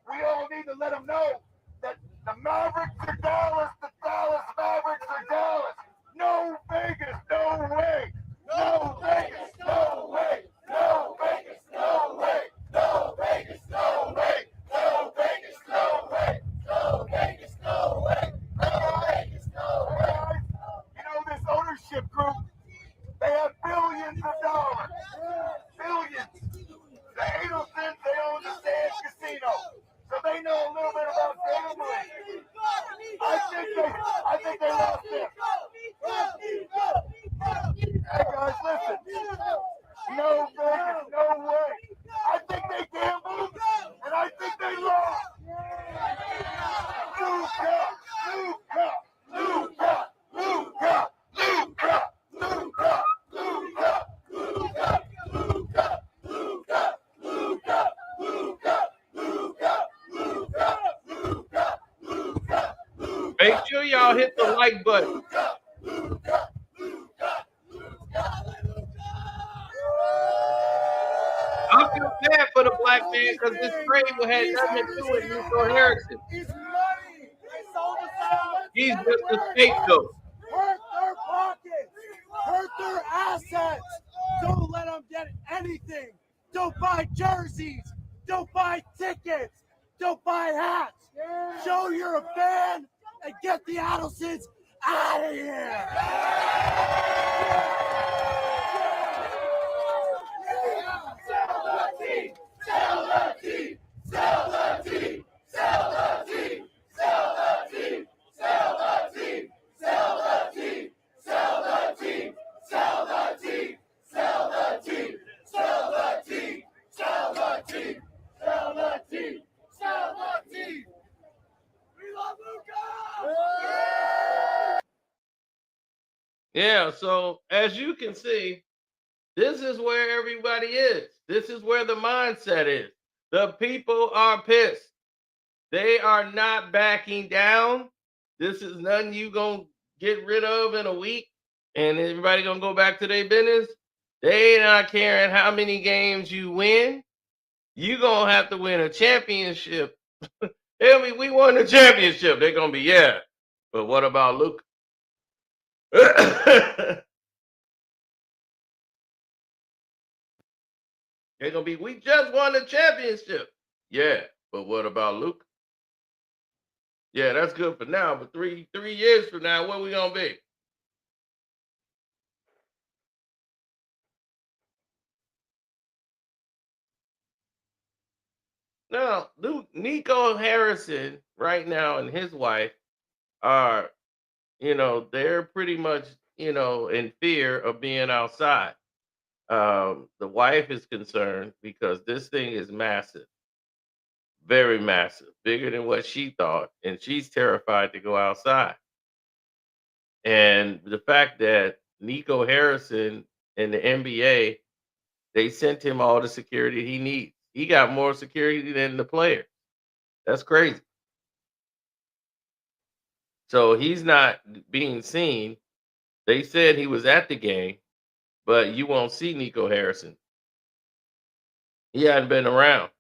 we all need to let them know that the Mavericks are Dallas, the Dallas Mavericks are Dallas. No Vegas, no way. No Vegas, no way. No Vegas, no way. No Vegas, no way. No Vegas, no way. No Vegas, no way. No Vegas, no way. You know, this ownership group, they have billions of dollars. Billions. The Adelsons, they own the Sands Casino. So they know a little bit about gambling. I think they lost this. Hey guys, listen. No Vegas, no way. I think they gambled, and I think they lost. Luka, Luka, Luka, Luka, Luka, Luka, Luka, Luka, Luka, Luka, Luka, Luka, Luka, Luka, Luka, Luka. Make sure y'all hit the like button. I feel bad for the black man because this trade had nothing to do with Nico Harrison. It's money. They sold us out. He's just a scapegoat. Hurt their pockets. Hurt their assets. Don't let them get anything. Don't buy jerseys. Don't buy tickets. Don't buy hats. Show you're a fan and get the Adelsons out of here. Sell the team. Sell the team. Sell the team. Sell the team. Sell the team. Sell the team. Sell the team. Sell the team. Sell the team. Sell the team. Sell the team. Sell the team. Sell the team. Sell the team. We love Luka. Yeah, so as you can see, this is where everybody is. This is where the mindset is. The people are pissed. They are not backing down. This is nothing you gonna get rid of in a week and everybody gonna go back to their business. They not caring how many games you win. You gonna have to win a championship. Tell me we won the championship. They're gonna be, yeah. But what about Luka? They're gonna be, we just won the championship. Yeah, but what about Luka? Yeah, that's good for now, but three years from now, what we gonna be? Now, Nico Harrison right now and his wife are, they're pretty much, in fear of being outside. The wife is concerned because this thing is massive, very massive, bigger than what she thought, and she's terrified to go outside. And the fact that Nico Harrison and the NBA, they sent him all the security he needs. He got more security than the player. That's crazy. So he's not being seen. They said he was at the game, but you won't see Nico Harrison. He hadn't been around.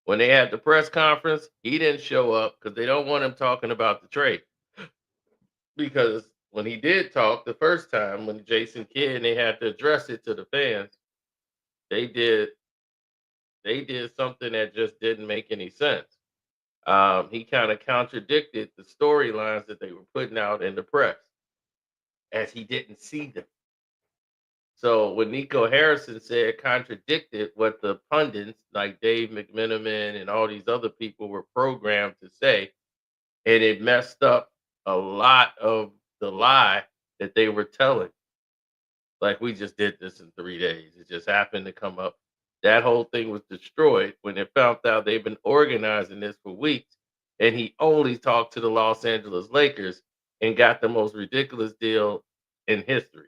When they had the press conference, he didn't show up because they don't want him talking about the trade. Because when he did talk the first time, when Jason Kidd and they had to address it to the fans, they did something that just didn't make any sense. He kind of contradicted the storylines that they were putting out in the press, as he didn't see them. So what Nico Harrison said contradicted what the pundits like Dave McMenamin and all these other people were programmed to say, and it messed up a lot of the lie that they were telling. Like, we just did this in 3 days. It just happened to come up. That whole thing was destroyed when they found out they've been organizing this for weeks, and he only talked to the Los Angeles Lakers and got the most ridiculous deal in history.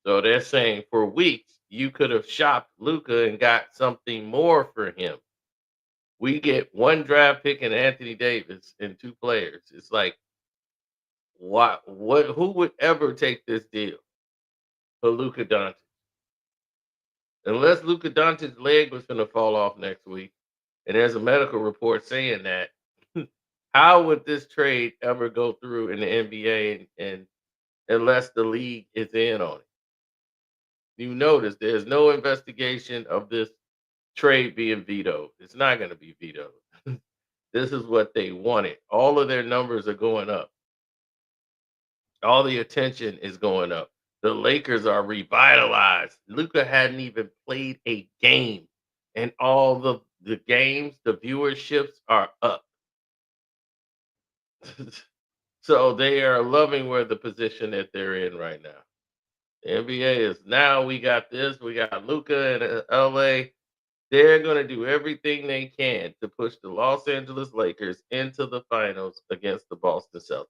So they're saying for weeks you could have shopped Luka and got something more for him. We get one draft pick and Anthony Davis and two players. It's like, what who would ever take this deal for Luka Doncic? Unless Luka Doncic's leg was gonna fall off next week, and there's a medical report saying that, how would this trade ever go through in the NBA and unless the league is in on it? You notice there's no investigation of this trade being vetoed. It's not going to be vetoed. This is what they wanted. All of their numbers are going up. All the attention is going up. The Lakers are revitalized. Luka hadn't even played a game, and all the games, the viewerships are up. So they are loving where the position that they're in right now. The NBA is now we got this, we got Luka in LA. They're going to do everything they can to push the Los Angeles Lakers into the finals against the Boston Celtics.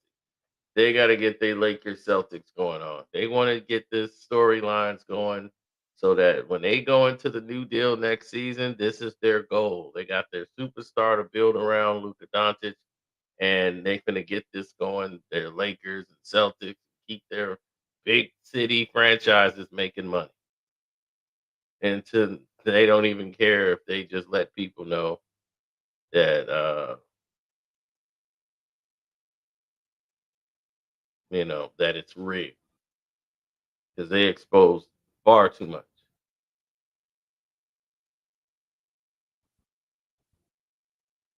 They got to get their Lakers Celtics going on. They want to get this storylines going so that when they go into the new deal next season, this is their goal. They got their superstar to build around Luka Doncic, and they're going to get this going. Their Lakers and Celtics keep their big city franchises making money. And they don't even care if they just let people know that that it's rigged because they expose far too much.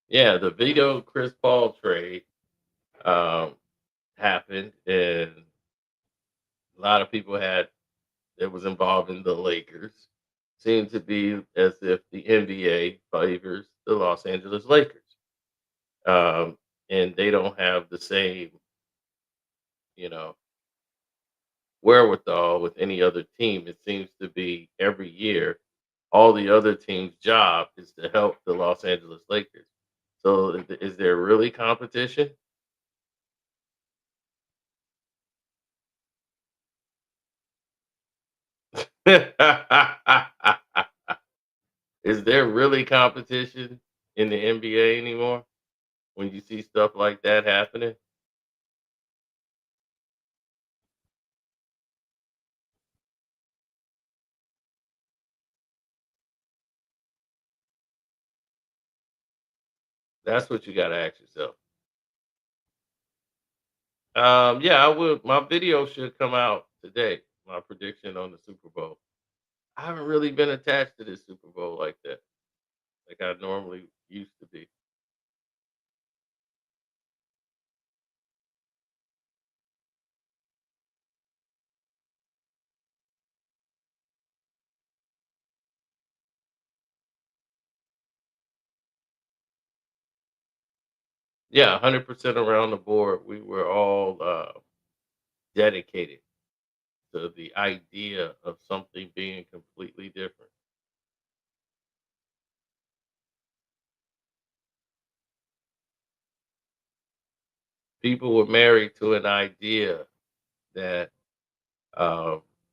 Yeah, the veto Chris Paul trade um, happened, and a lot of people had that was involved in the Lakers. Seemed to be as if the NBA favors the Los Angeles Lakers, um, and they don't have the same, you know, wherewithal with any other team. It seems to be every year, all the other teams' job is to help the Los Angeles Lakers. So, is there really competition? Is there really competition in the NBA anymore when you see stuff like that happening? That's what you got to ask yourself. Yeah, I will. My video should come out today. My prediction on the Super Bowl. I haven't really been attached to this Super Bowl like that, like I normally used to be. Yeah, 100% around the board. We were all dedicated to the idea of something being completely different. People were married to an idea that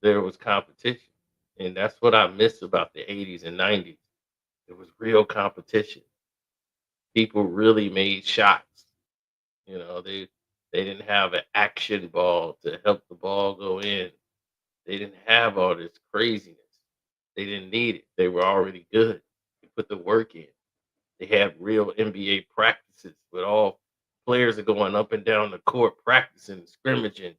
there was competition. And that's what I miss about the 80s and 90s. There was real competition. People really made shots. They didn't have an action ball to help the ball go in. They didn't have all this craziness. They didn't need it. They were already good. They put the work in. They had real NBA practices with all players are going up and down the court practicing, scrimmaging.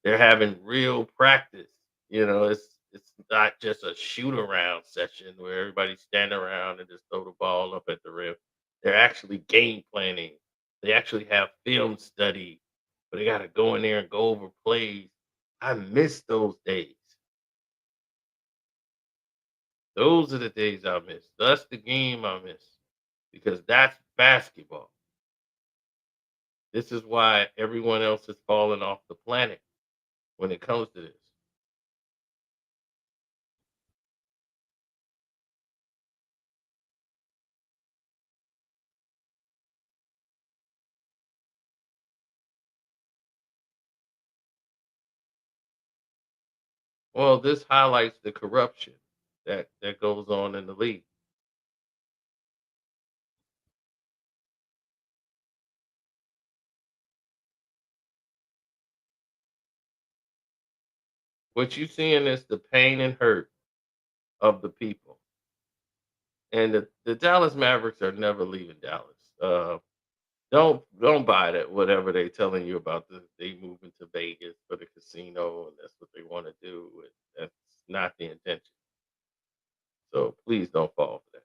They're having real practice. It's not just a shoot around session where everybody's standing around and just throw the ball up at the rim. They're actually game planning. They actually have film study, but they got to go in there and go over plays. I miss those days. Those are the days I miss. That's the game I miss because that's basketball. This is why everyone else is falling off the planet when it comes to this. Well, this highlights the corruption. that goes on in the league. What you seeing is the pain and hurt of the people. And the Dallas Mavericks are never leaving Dallas. Don't buy that whatever they telling you about they moving to Vegas for the casino and that's what they want to do. That's not the intention. So please don't fall for that.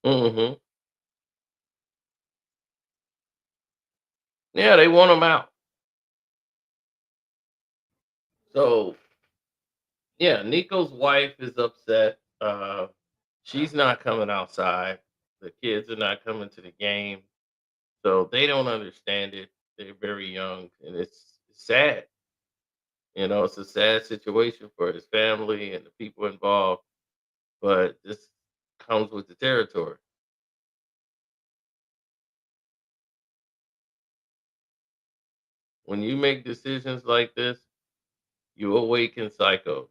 Hmm. Yeah, they want them out. So yeah, Nico's wife is upset. She's not coming outside. The kids are not coming to the game. So they don't understand it. They're very young, and it's sad. It's a sad situation for his family and the people involved. But this comes with the territory. When you make decisions like this, you awaken psychos.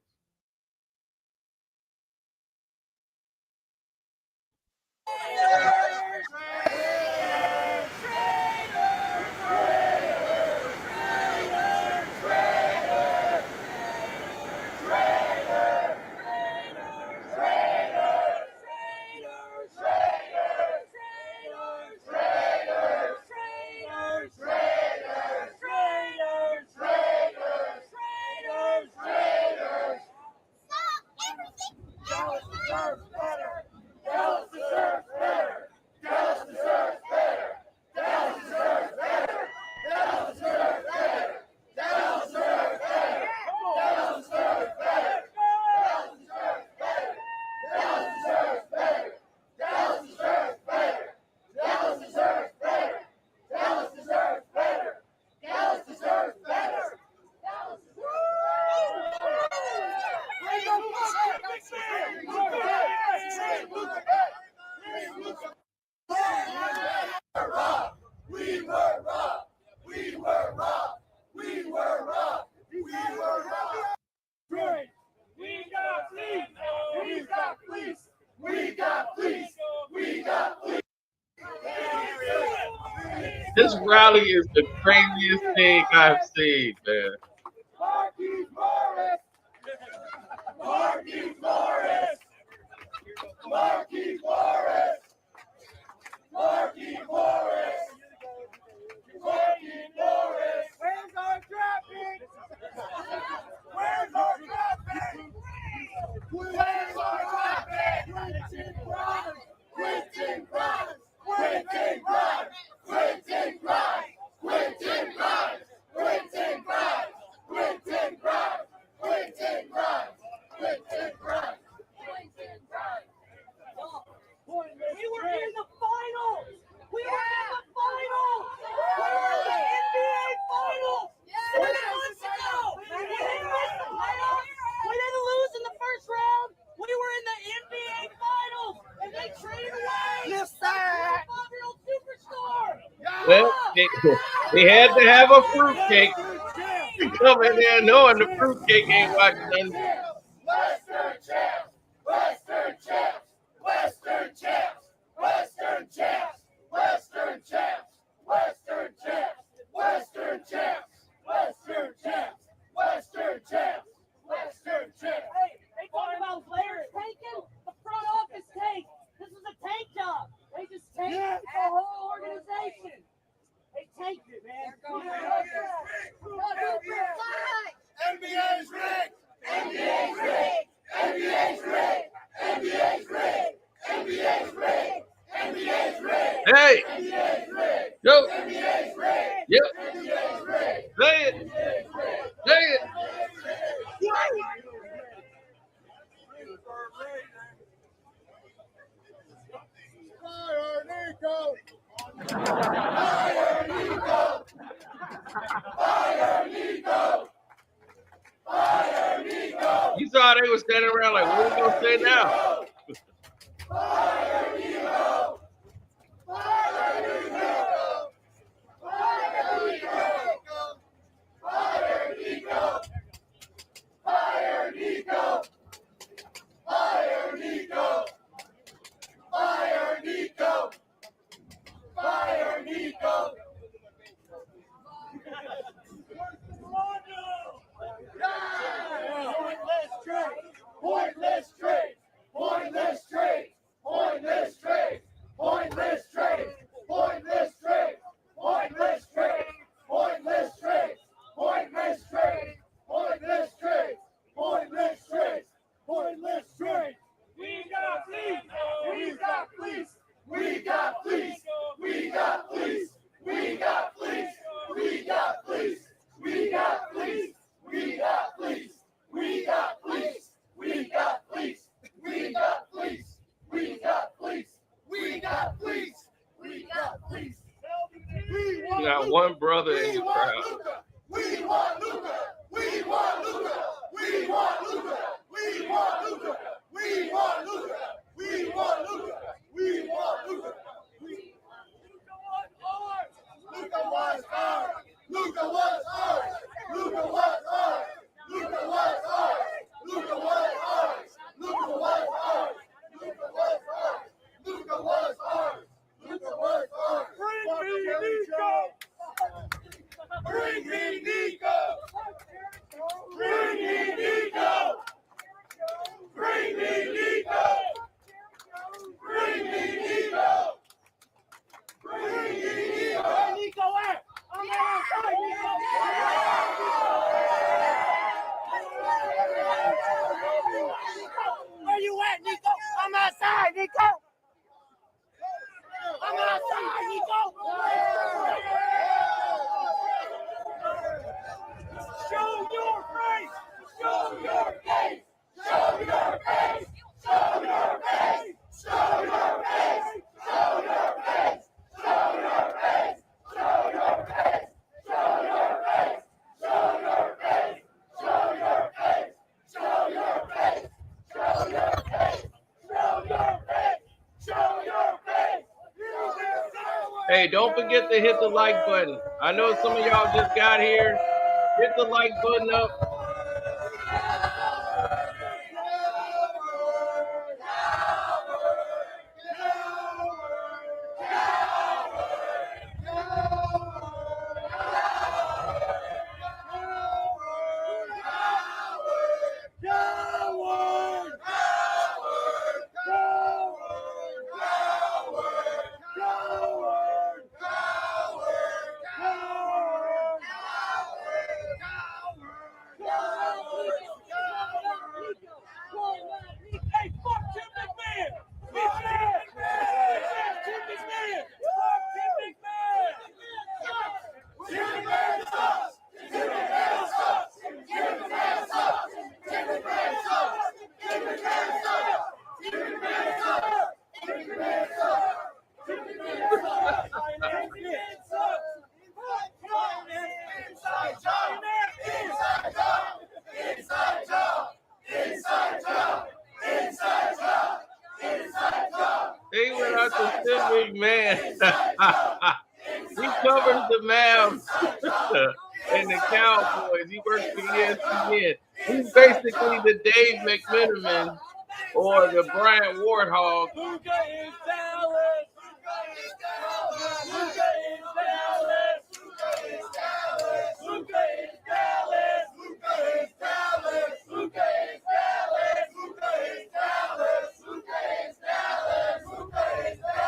This rally is the craziest thing I've seen, man. Well, they had to have a fruitcake. You come in there knowing the fruitcake ain't watching nothing. Western champs! Western champs! Western champs! Western champs! Western champs! Western champs! Western champs! Western champs! Western champs! Western champs! Hey, they talk about players taken. The front office take. This is a tank job. They just take the whole organization. They take it, man. NBA's rigged! NBA's rigged! NBA's rigged! NBA's rigged! NBA's rigged! NBA's rigged! Hey! NBA's rigged! Yo! NBA's rigged! Yep. NBA's rigged! saw they were standing around like, what are we gonna say now? Fire Nico! Fire Nico! Fire Nico! Fire Nico! Fire Nico! Fire Nico! Fire Nico! Fire Nico! Pointless trade! Pointless trade! Pointless trade! Pointless trade! Pointless trade! Pointless trade! Pointless trade! Pointless trade! Pointless trade! Pointless trade! Pointless trade! We got police! We got police! We got police! We got police! We got police! We got police! We got police! We got police! We got police! We got police! We got police! We got police! We got police! We got police! You got one brother in the crowd. We want Luka! We want Luka! We want Luka! We want Luka! We want Luka! We want Luka! We want Luka! Luka was ours! Luka was ours! Luka was ours! Luka was ours! Luka was ours! Luka was ours! Luka was ours! Luka was ours! Luka was ours! Bring me Nico! Bring me Nico! Bring me Nico! Bring me Nico! Bring me Nico! Bring me Nico! Nico, where? I'm outside, Nico! Where you at, Nico? I'm outside, Nico! I'm outside, Nico! Show your face! Show your face! Show your face! Show your face! Show your face! Show your face! Show your face! Show your face! Show your face! Show your face! Show your face! Show your face! Show your face! Show your face! Show your face! Hey, don't forget to hit the like button. I know some of y'all just got here. Hit the like button up. They went out to Civic, man. He covers the Mavs and the Cowboys. He works for ESPN. He's basically the Dave McMenamin or the Bryant Warthog. Luka is Dallas. Luka is Dallas. Luka is Dallas. Luka is Dallas. Luka is Dallas. Luka is Dallas. Luka is Dallas. Luka is Dallas. Luka is Dallas.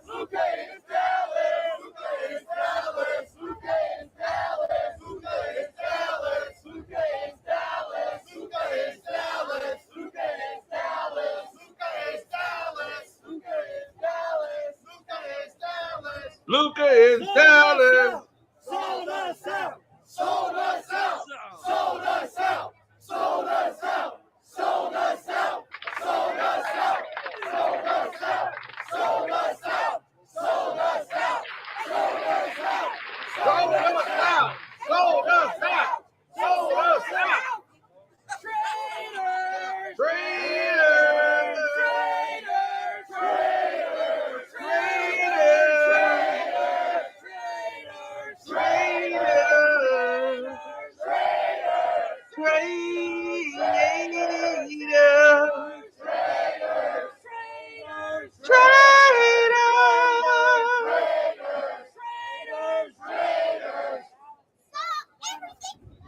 Luka is Dallas. Luka is Dallas. Luka is Dallas. Luka is Dallas. Luka is Dallas. Luka is Dallas. Luka is Dallas. Luka is Dallas. Luka is Dallas. Luka is Dallas. Sold us out. Sold us out. Sold us out. Sold us out. Sold us out. Sold us out. Sold us out. Sold us out. Sold us out. Sold us out. Sold us out. Sold us out. Sold us out. Traitor.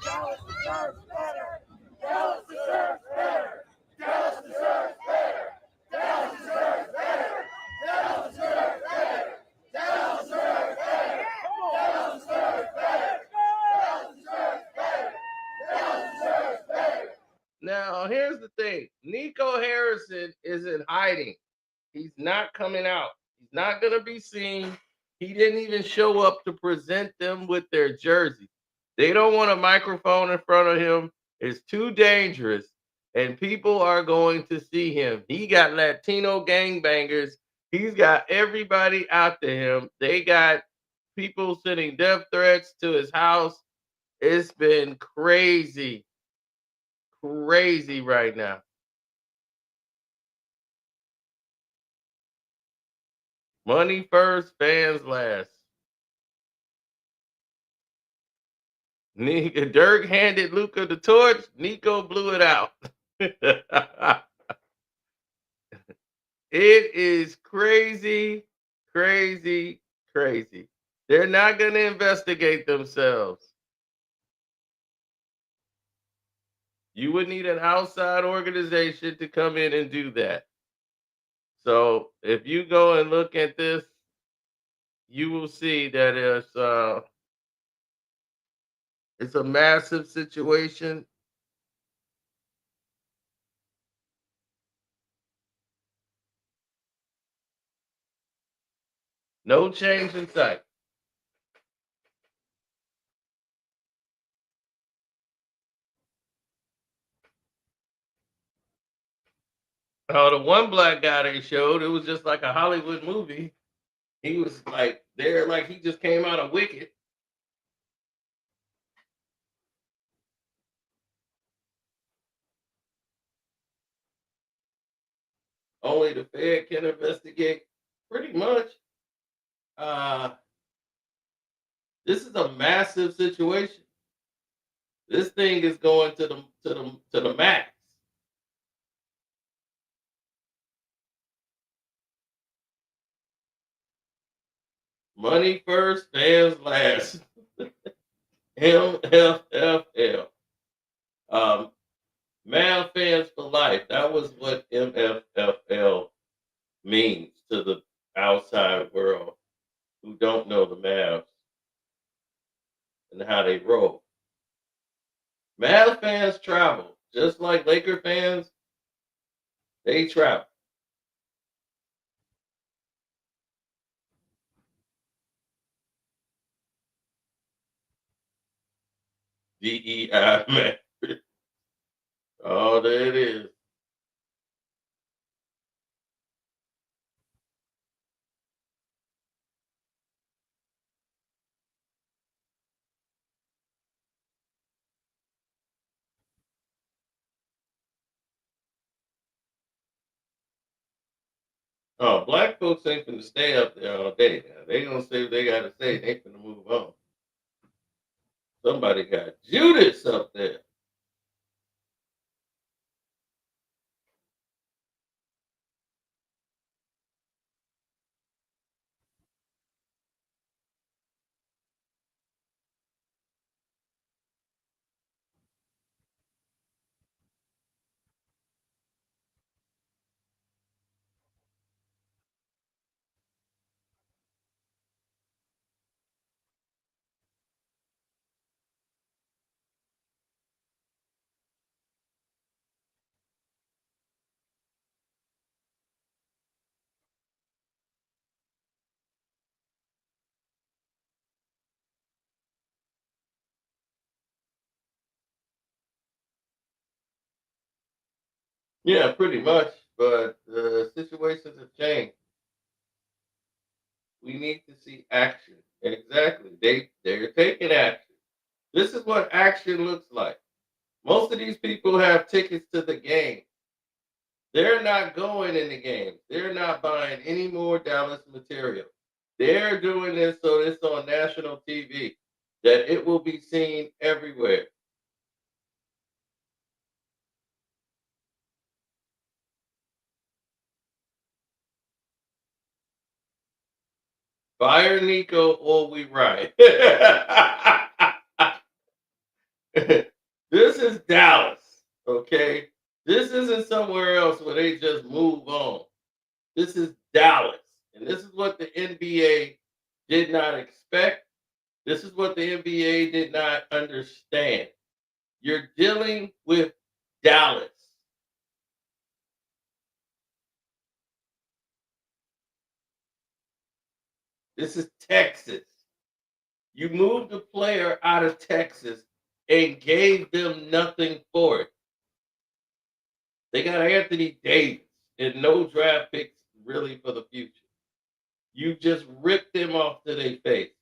Dallas deserves better. Dallas deserves better. Dallas deserves better. Dallas deserves better. Dallas deserves better. Dallas deserves better. Dallas deserves better. Dallas deserves better. Dallas deserves better. Now, here's the thing. Nico Harrison is in hiding. He's not coming out. He's not going to be seen. He didn't even show up to present them with their jersey. They don't want a microphone in front of him. It's too dangerous. And people are going to see him. He got Latino gangbangers. He's got everybody out to him. They got people sending death threats to his house. It's been crazy. Crazy right now. Money first, fans last. Dirk handed Luka the torch. Nico blew it out. It is crazy, crazy, crazy. They're not going to investigate themselves. You would need an outside organization to come in and do that. So if you go and look at this, you will see that it's a massive situation. No change in sight. Oh, the one black guy they showed, it was just like a Hollywood movie. He was like there, like he just came out of Wicked. Only the Fed can investigate. Pretty much. This is a massive situation. This thing is going to the max. Money first, fans last. MFFL. Mav fans for life. That was what MFFL means to the outside world who don't know the Mavs and how they roll. Mavs fans travel, just like Laker fans, they travel. DEI man. Oh, there it is. Oh, black folks ain't finna stay up there all day. Now. They gonna say what they gotta say. They finna move on. Somebody got Judas up there. Yeah, pretty much. But the situations have changed. We need to see action. Exactly. They're taking action. This is what action looks like. Most of these people have tickets to the game. They're not going in the games. They're not buying any more Dallas material. They're doing this so it's on national TV, that it will be seen everywhere. Fire Nico or we riot. This is Dallas, okay? This isn't somewhere else where they just move on. This is Dallas. And this is what the NBA did not expect. This is what the NBA did not understand. You're dealing with Dallas. This is Texas. You moved a player out of Texas and gave them nothing for it. They got Anthony Davis and no draft picks really for the future. You just ripped them off to their face.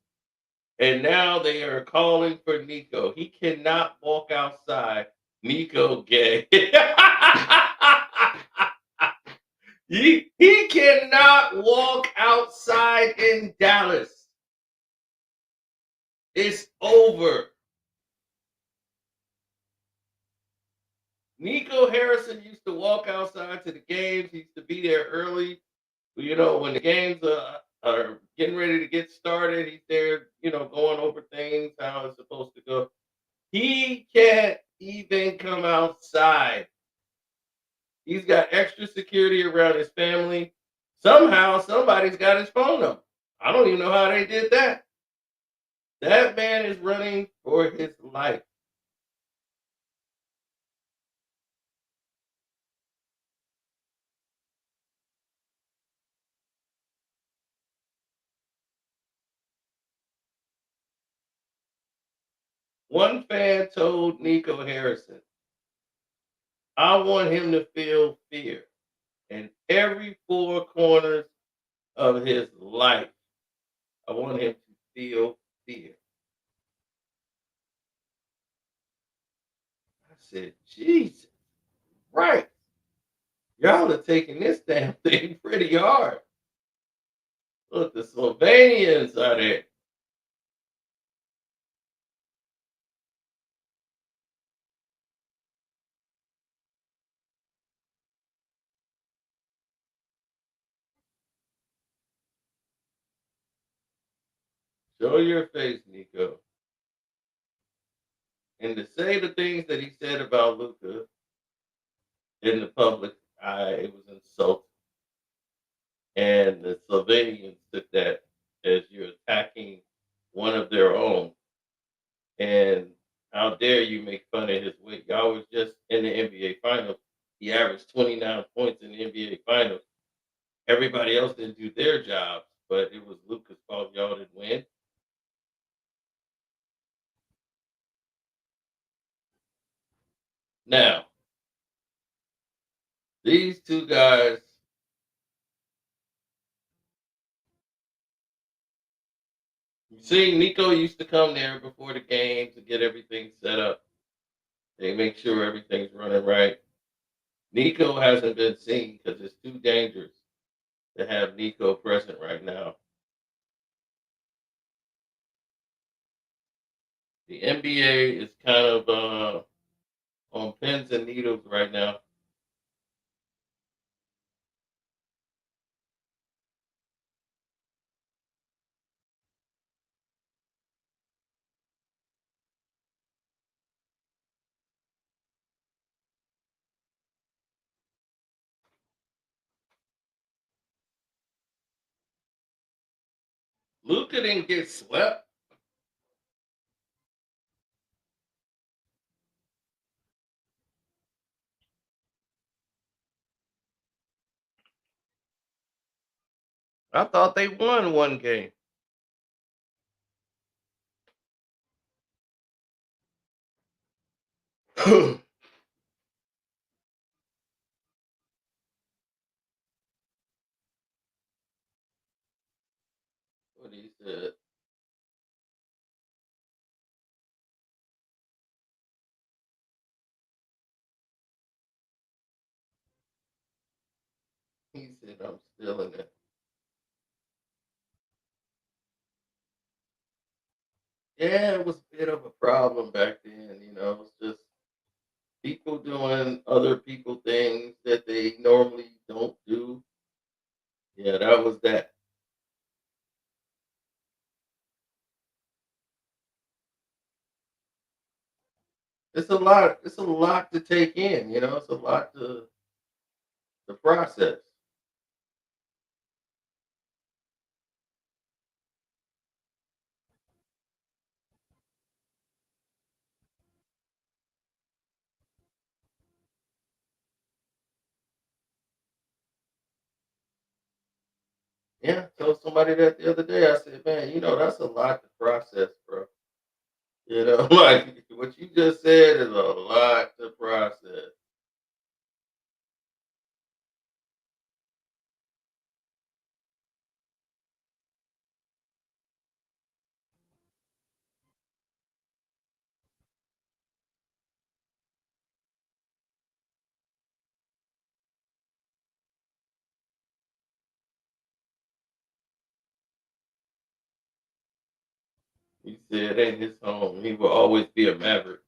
And now they are calling for Nico. He cannot walk outside. Nico gay. he cannot walk outside in Dallas. It's over. Nico Harrison used to walk outside to the games. He used to be there early. You know, when the games are getting ready to get started, he's there, going over things, how it's supposed to go. He can't even come outside. He's got extra security around his family. Somehow, somebody's got his phone number. I don't even know how they did that. That man is running for his life. One fan told Nico Harrison, I want him to feel fear in every four corners of his life. I want him to feel fear. I said, Jesus, right. Y'all are taking this damn thing pretty hard. Look, the Slovenians are there. Show your face, Nico. And to say the things that he said about Luka in the public eye, it was insulting. And the Slovenians took that as you're attacking one of their own. And how dare you make fun of his weight? Y'all was just in the NBA Finals. He averaged 29 points in the NBA Finals. Everybody else didn't do their jobs, but it was Luka's fault y'all didn't win. Now, these two guys, you see, Nico used to come there before the game to get everything set up. They make sure everything's running right. Nico hasn't been seen because it's too dangerous to have Nico present right now. The NBA is kind of on pins and needles right now. Luka didn't get swept. I thought they won one game. What he said. He said, I'm still in it. Yeah, it was a bit of a problem back then. It was just people doing other people things that they normally don't do. Yeah, that was that. lot. It's a lot to take in. You know, it's a lot to process. Yeah, I told somebody that the other day. I said, man, you know, that's a lot to process, bro. You know, like what you just said is a lot to process. He said, ain't his home. He will always be a maverick.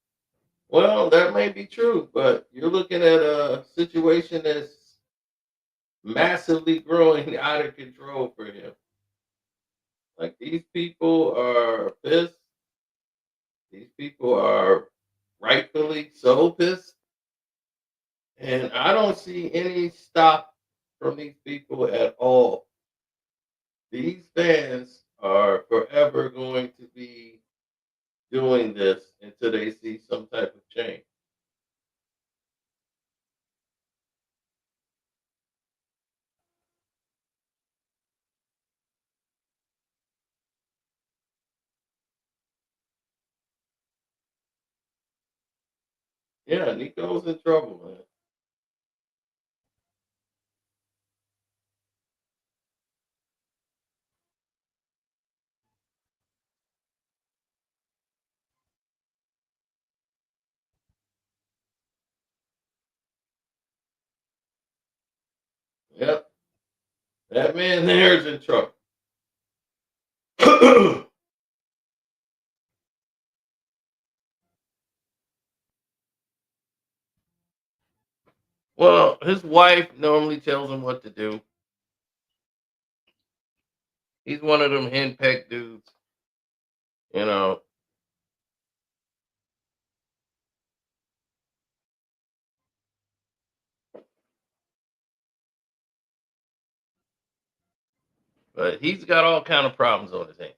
Well, that may be true, but you're looking at a situation that's massively growing out of control for him. Like these people are pissed. These people are rightfully so pissed. And I don't see any stop from these people at all. These fans are forever going to be doing this until they see some type of change. Yeah, Nico's in trouble, man. Yep, that man there is in trouble. Well, his wife normally tells him what to do. He's one of them henpecked dudes, you know. But he's got all kind of problems on his hands.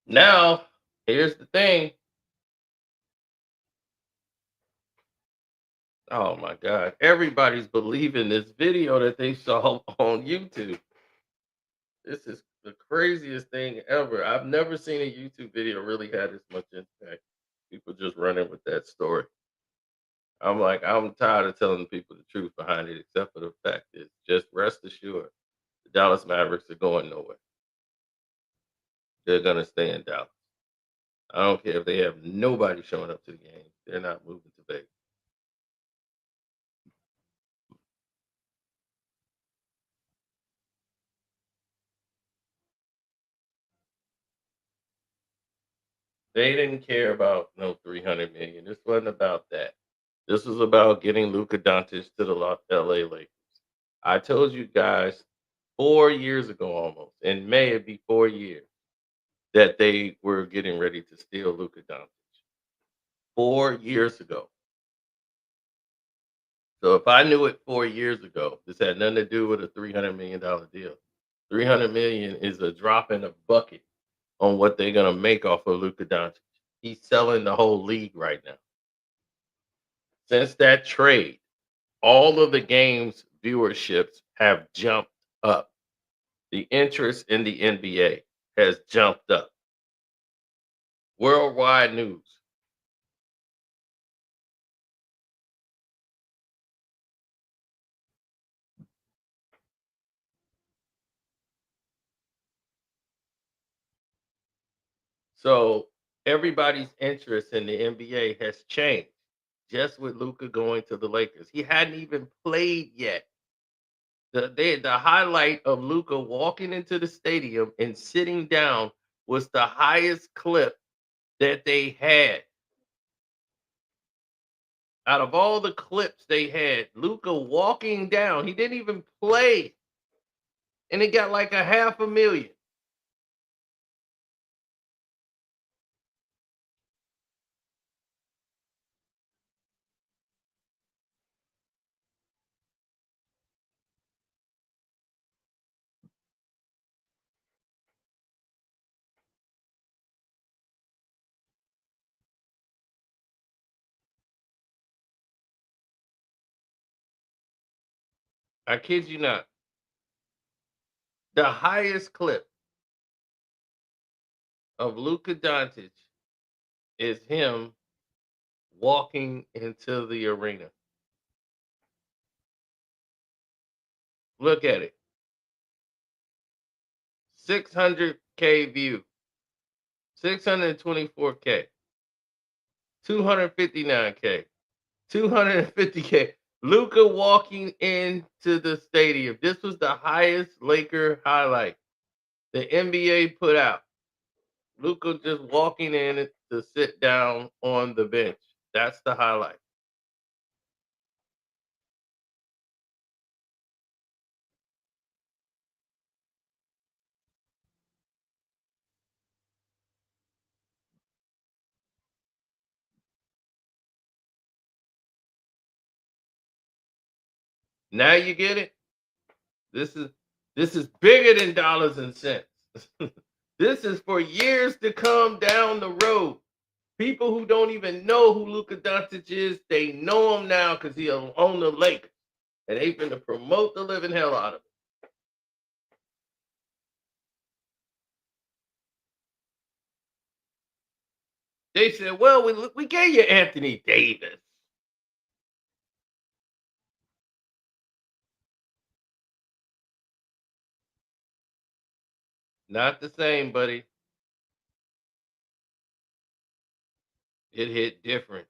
Now, here's the thing. Oh my God. Everybody's believing this video that they saw on YouTube. This is the craziest thing ever. I've never seen a YouTube video really had this much impact. People just running with that story. I'm like, I'm tired of telling people the truth behind it, except for the fact is just rest assured the Dallas Mavericks are going nowhere. They're gonna stay in Dallas. I don't care if they have nobody showing up to the game. They're not moving to Vegas. They didn't care about no 300 million. This wasn't about that. This was about getting Luka Doncic to the LA Lakers. I told you guys 4 years ago almost, in May it'd be 4 years, that they were getting ready to steal Luka Doncic. 4 years ago. So if I knew it 4 years ago, this had nothing to do with a $300 million deal. 300 million is a drop in a bucket on what they're gonna make off of Luka Doncic. He's selling the whole league right now. Since that trade, all of the games viewerships have jumped up. The interest in the NBA has jumped up. Worldwide news. So everybody's interest in the NBA has changed just with Luka going to the Lakers. He hadn't even played yet. The highlight of Luka walking into the stadium and sitting down was the highest clip that they had. Out of all the clips they had, Luka walking down, he didn't even play. and it got like 500,000. I kid you not. The highest clip of Luka Doncic is him walking into the arena. Look at it. 600K view, 624K, 259K, 250K. Luka walking into the stadium. This was the highest Laker highlight the NBA put out. Luka just walking in to sit down on the bench. That's the highlight. Now you get it? This is bigger than dollars and cents. This is for years to come down the road. People who don't even know who Luka Doncic is, they know him now because he on the Lakers. And they finna promote the living hell out of him. They said, well, we gave you Anthony Davis. Not the same, buddy. It hit different.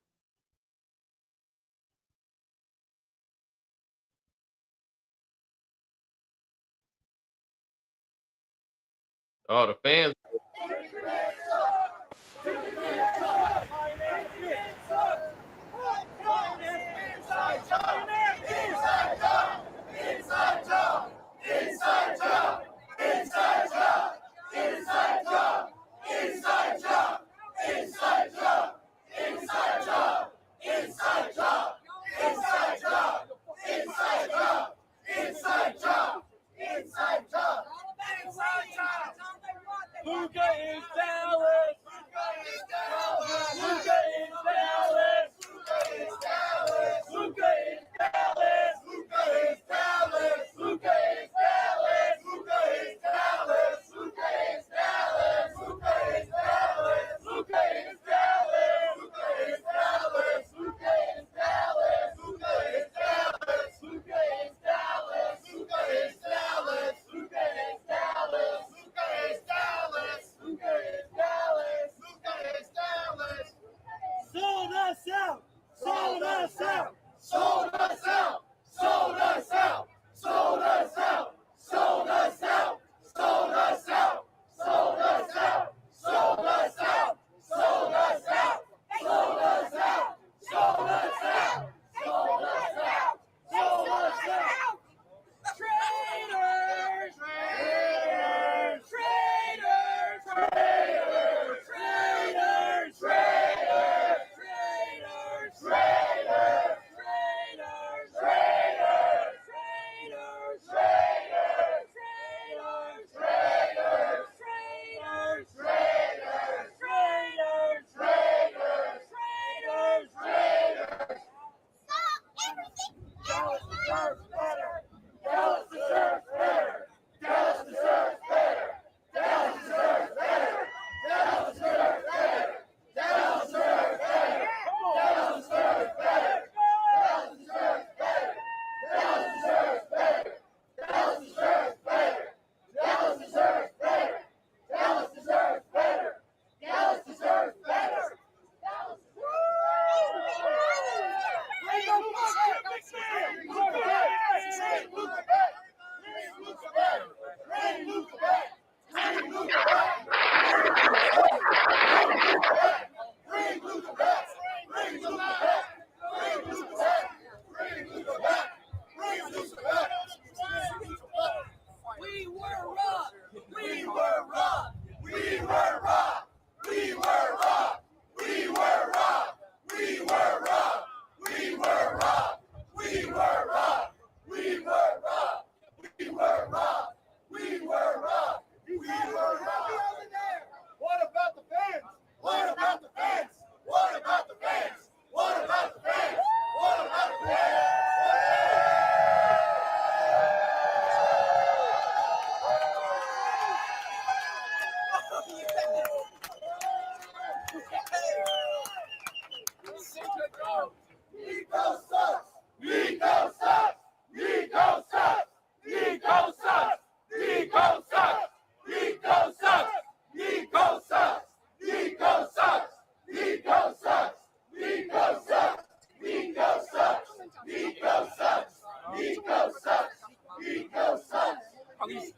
All the fans. Luka is down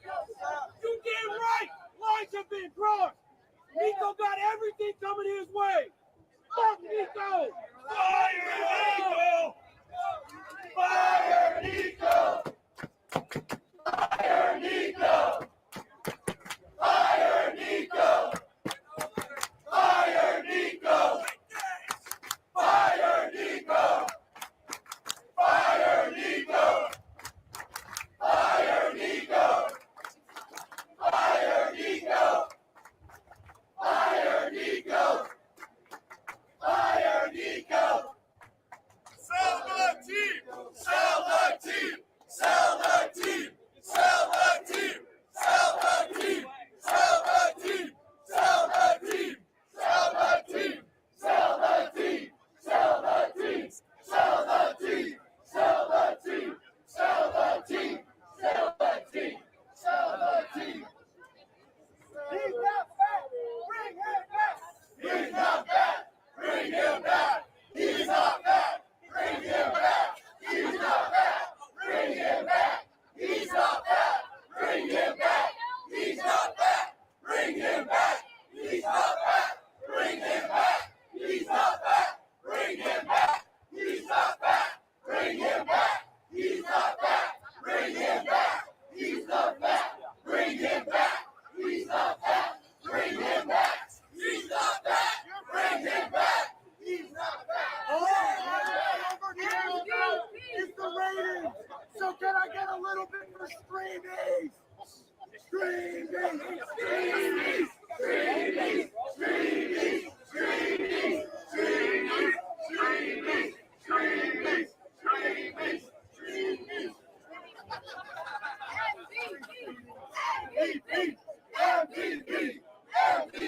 You damn right. Lines have been crossed. Nico got everything coming his way. Fuck Nico. Fire Nico. Fire Nico. Fire Nico. Fire Nico. Fire Nico. Fire Nico. Fire Nico. Fire Nico. Fire Nico. Fire Nico. Fire Nico. Sell the team. Sell the team. Sell the team. Sell the team. Sell the team. Sell the team. Sell the team. Sell the team. Sell the team. Sell the team. Sell the team. Sell the team. Sell the team. Sell the team. Sell the team. He's not back. Bring him back. He's not back. Bring him back. He's not back. Bring him back. He's not back. Bring him back. He's not back. Bring him back. He's not back. Bring him back. He's not back. Bring him back. He's not back. Bring him back. He's not back. Bring him back. He's not back. Bring him back. He's not back. Bring him back. He's not back. Bring him back. He's not back. Bring him back. He's not back. It's the ratings. So can I get a little bit for streamies? Streamies. Streamies. Streamies. Streamies. Streamies. Streamies. Streamies. Streamies. Streamies. Streamies. MVP. MVP. MVP.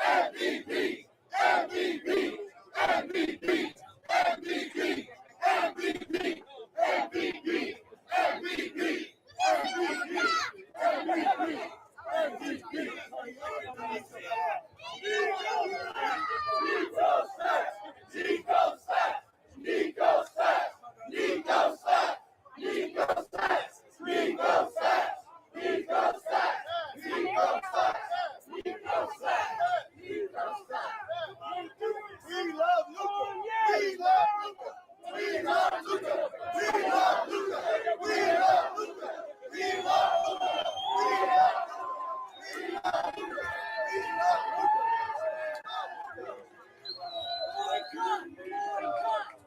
MVP. MVP. MVP. MVP. MVP. MVP. MVP. MVP. We love Luka. We love Luka. We love Luka. We love Luka. We love Luka. We love Luka. We love Luka. We love Luka.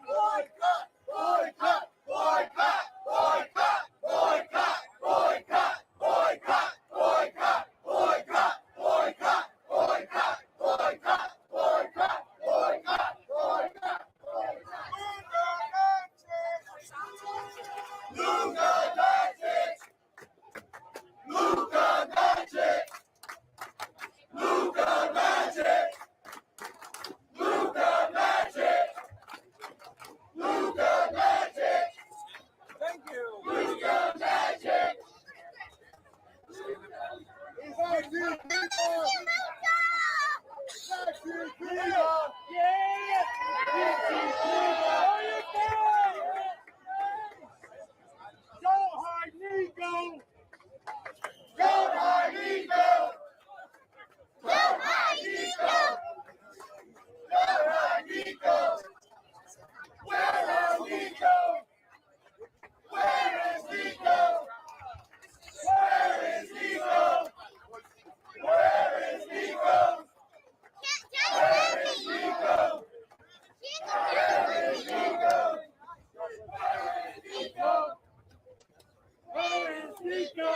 Boycott. Boycott. Boycott. Boycott. Boycott. Boycott. Boycott. Boycott. Boycott. Boycott. Boycott. Boycott. Boycott. Boycott. Boycott. Luka magic. Luka magic. Luka magic. Luka magic. Luka magic. Thank you. Luka magic. Go hard, Nico! Go hard, Nico! Go hard, Nico! Go hard, Nico! Where is Nico? Where is Nico? Where is Nico? Where is Nico? Where is Nico? Where is Nico? Where is Nico?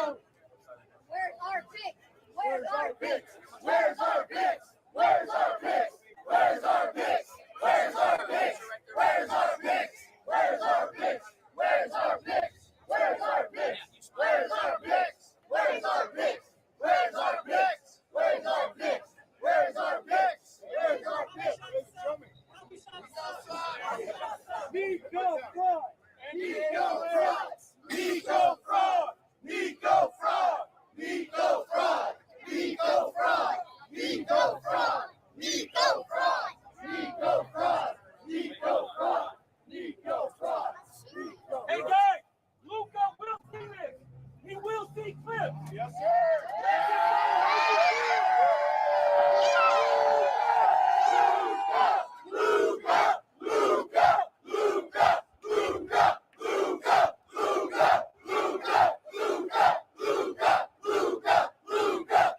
Where's our pick? Where's our picks? Where's our picks? Where's our picks? Where's our picks? Where's our picks? Where's our picks? Where's our picks? Where's our picks? Where's our picks? Where's our picks? Where's our picks? Where's our picks? Where's our picks? Where's our picks? Where's our picks? Nico fraud. Nico fraud! Nico fraud! Nico fraud! Nico fraud! Nico fraud! Nico see clips. Yes, sir. Luka, Luka, Luka, Luka, Luka, Luka, Luka, Luka, Luka, Luka, Luka, Luka,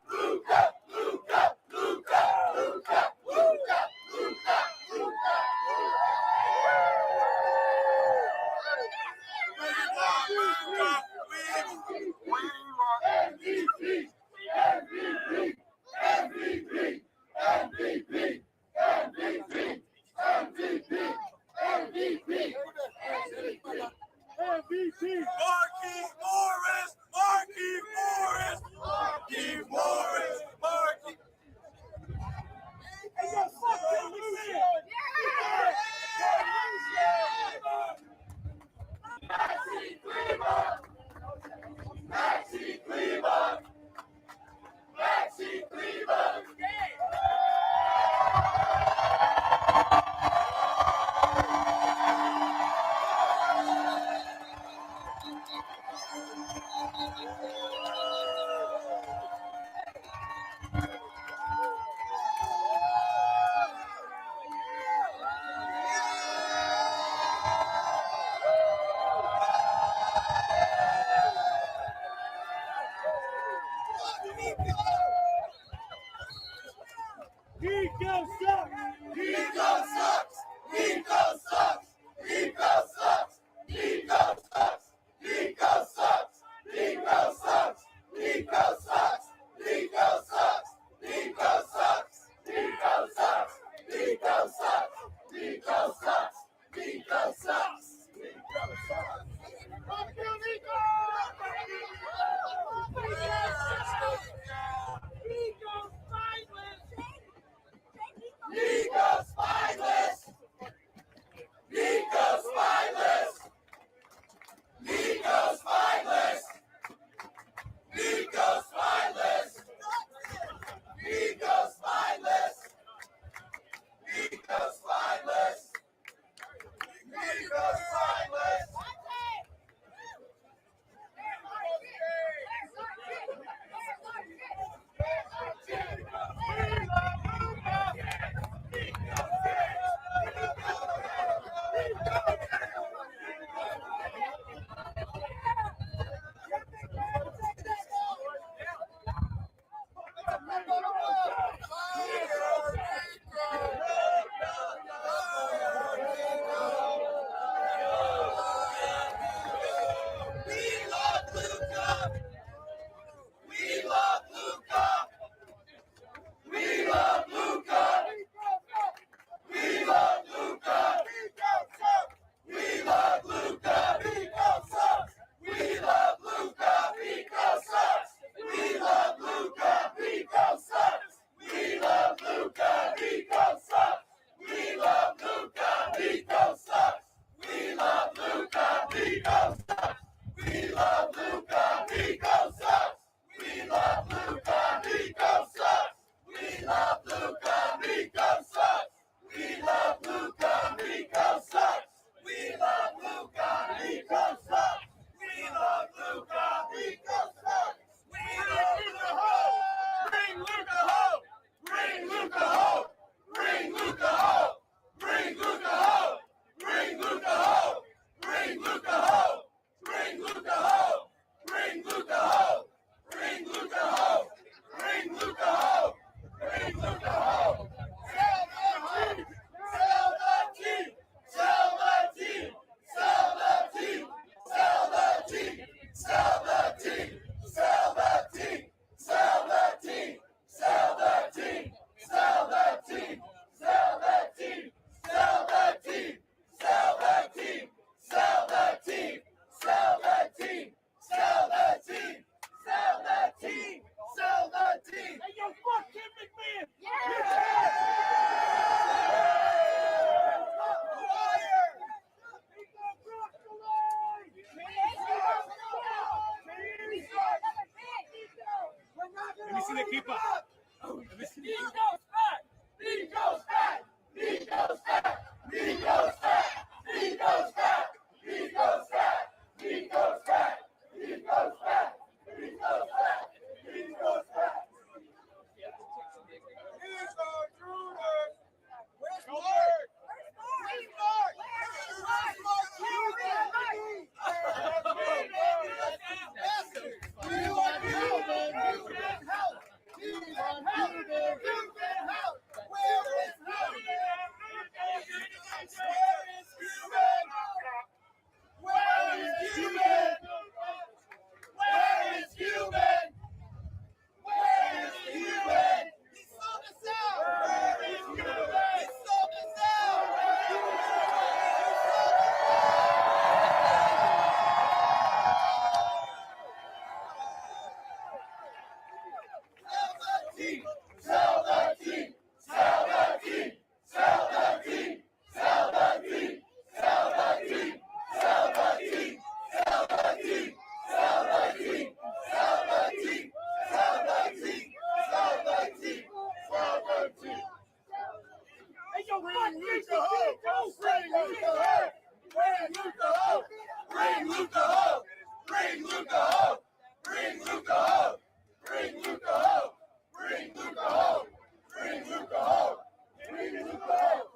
Luka, Luka, Luka, Luka, MVP, MVP, MVP, MVP, MVP, MVP, MVP, MVP. Marquis Morris, Marquis Morris, Marquis Morris, Marquis. Hey, yo, fuck Collusion. Maxi Cleveland, Maxi Cleveland, Maxi Cleveland. Nico sucks. Nico sucks. Nico sucks. Nico sucks. Nico sucks. Nico sucks. Nico sucks. Nico sucks. Nico sucks. Nico sucks. Nico sucks. Nico sucks. Nico sucks. Nico sucks. Nico sucks. Fuck you, Nico! Nico spineless! Nico spineless! Nico spineless! Nico spineless! Nico spineless! Nico spineless! Nico spineless! We love Luka! We love Luka! We love Luka! We love Luka! We love Luka! We love Luka! We love Luka! We love Luka! Nico sucks! We love Luka! Nico sucks! We love Luka! Nico sucks! We love Luka! Nico sucks! We love Luka! Nico sucks! We love Luka! Nico sucks! We love Luka! Nico sucks! We love Luka! Nico sucks! We love Luka! Nico sucks! We love Luka home! Bring Luka home! Bring Luka home! Bring Luka home! Bring Luka home! Bring Luka home! Bring Luka home! Bring Luka home! Bring Luka home! Bring Luka home! Bring Luka home! Bring Luka home! Sell that team! Sell that team! Sell that team! Sell that team! Sell that team! Sell that team! Sell that team! Sell that team! Sell that team! Sell that team! Sell that team! Sell that team! Sell that team! Sell that team! Sell that team! Sell that team! Sell that team! Hey, yo, fuck Tim McMahon. Let me see the keeper. Nico's back! Nico's back! Nico's back! Nico's back! Nico's back! Nico's back! Nico's back! Nico's back! home! Bring Luka home! Bring Luka home! Bring Luka home! Bring Luka home! Bring Luka home!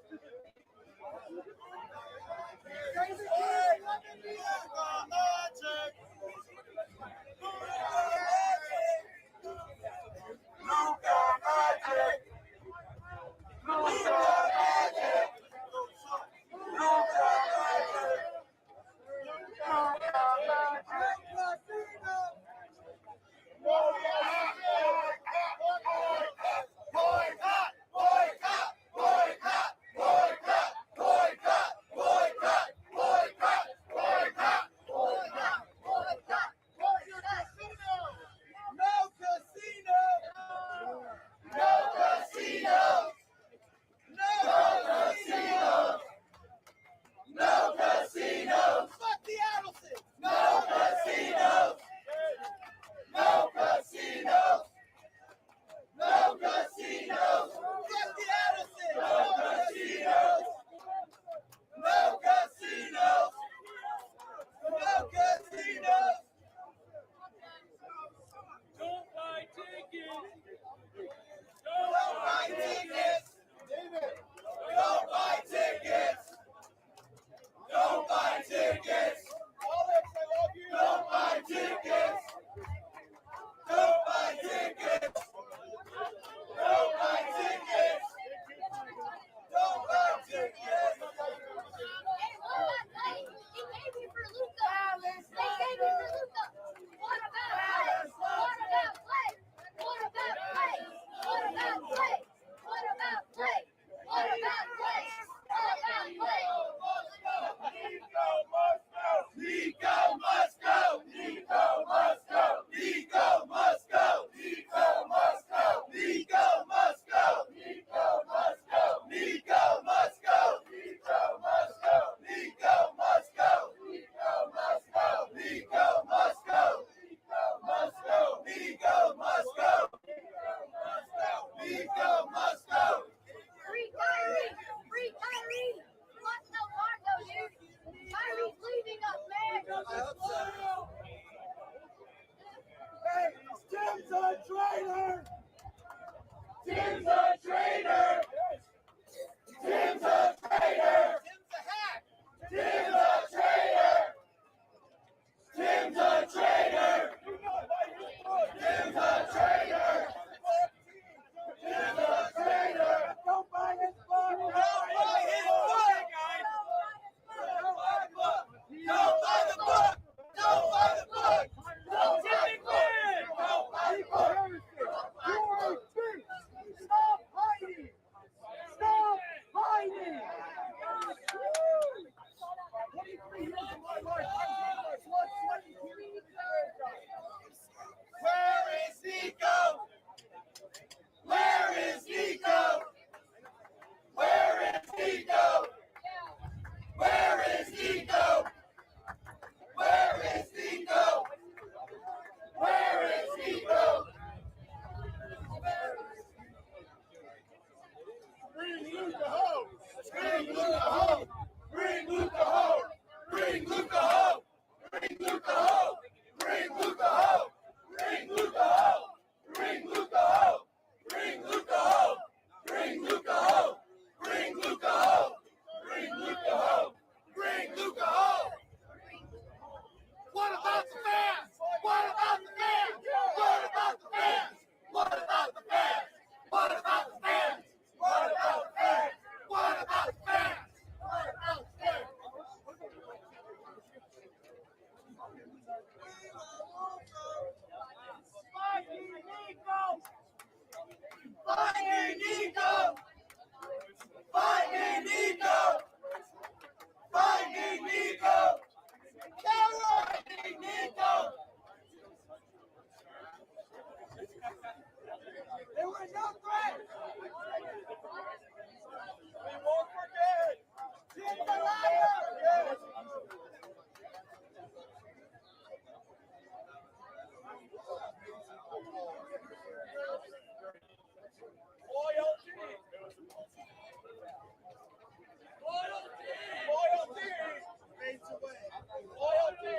Loyalty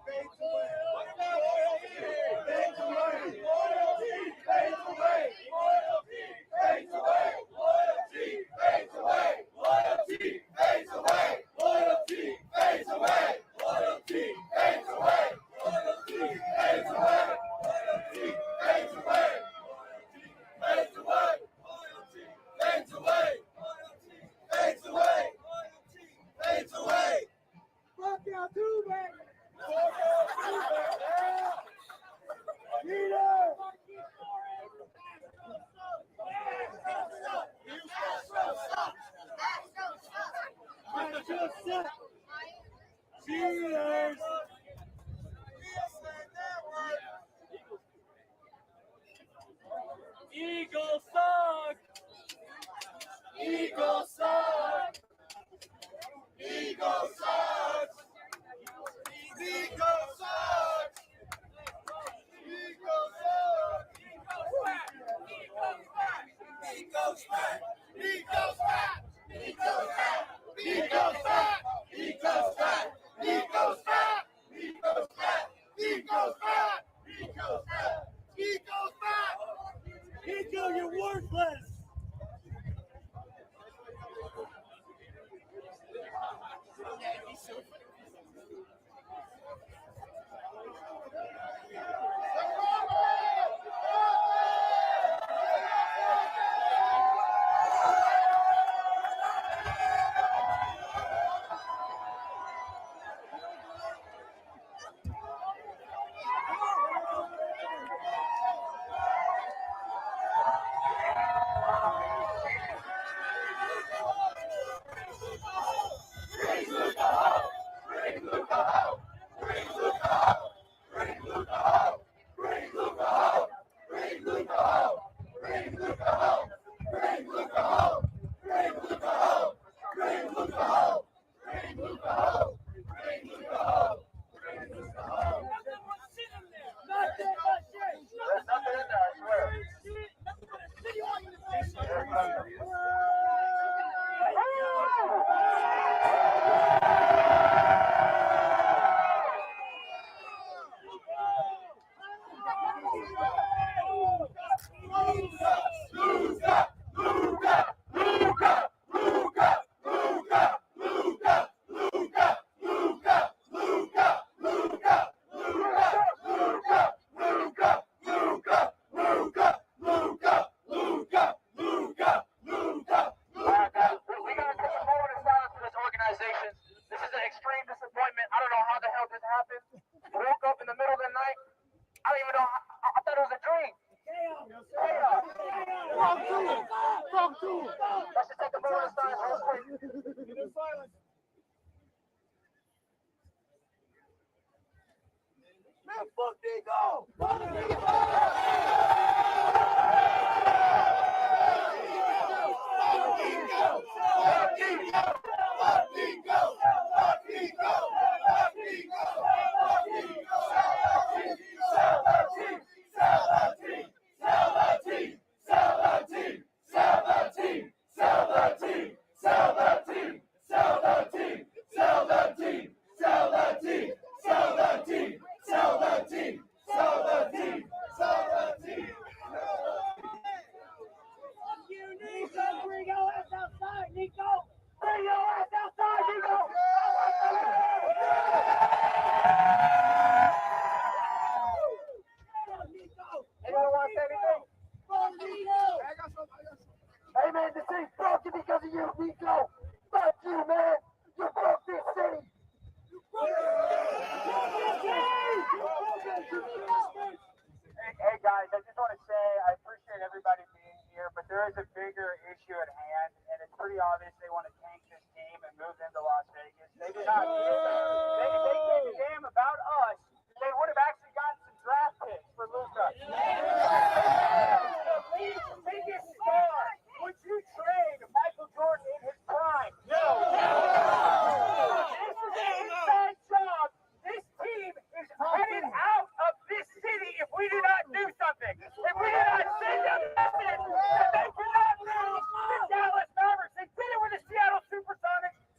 fades away. What about Nico's back! Nico, you're worthless.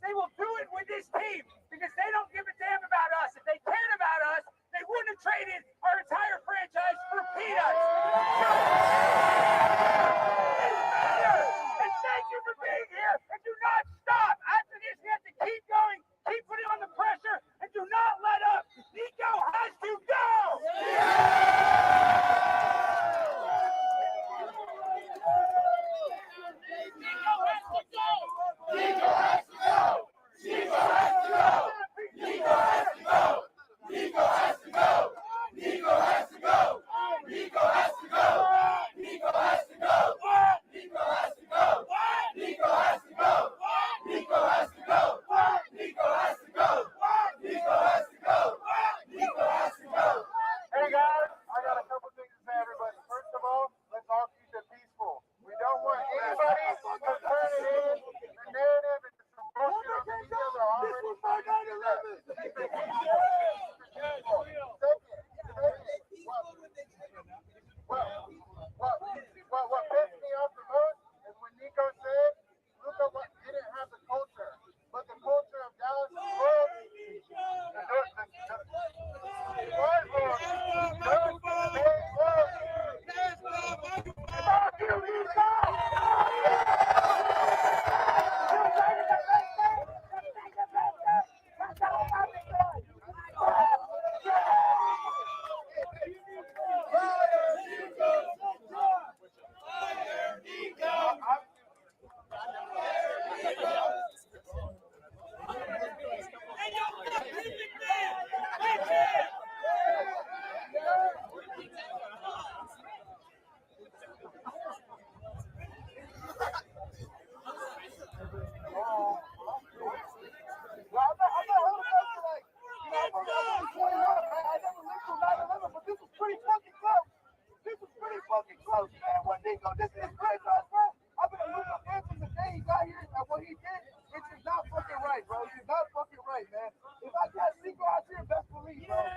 They will do it with this team because they don't give a damn about us. If they cared about us, they wouldn't have traded Nico, this is his franchise, bro. I've been a Luka fan since the day he got here, and what he did, it's just not fucking right, bro. It's just not fucking right, man. If I got Nico out here, best believe, bro. I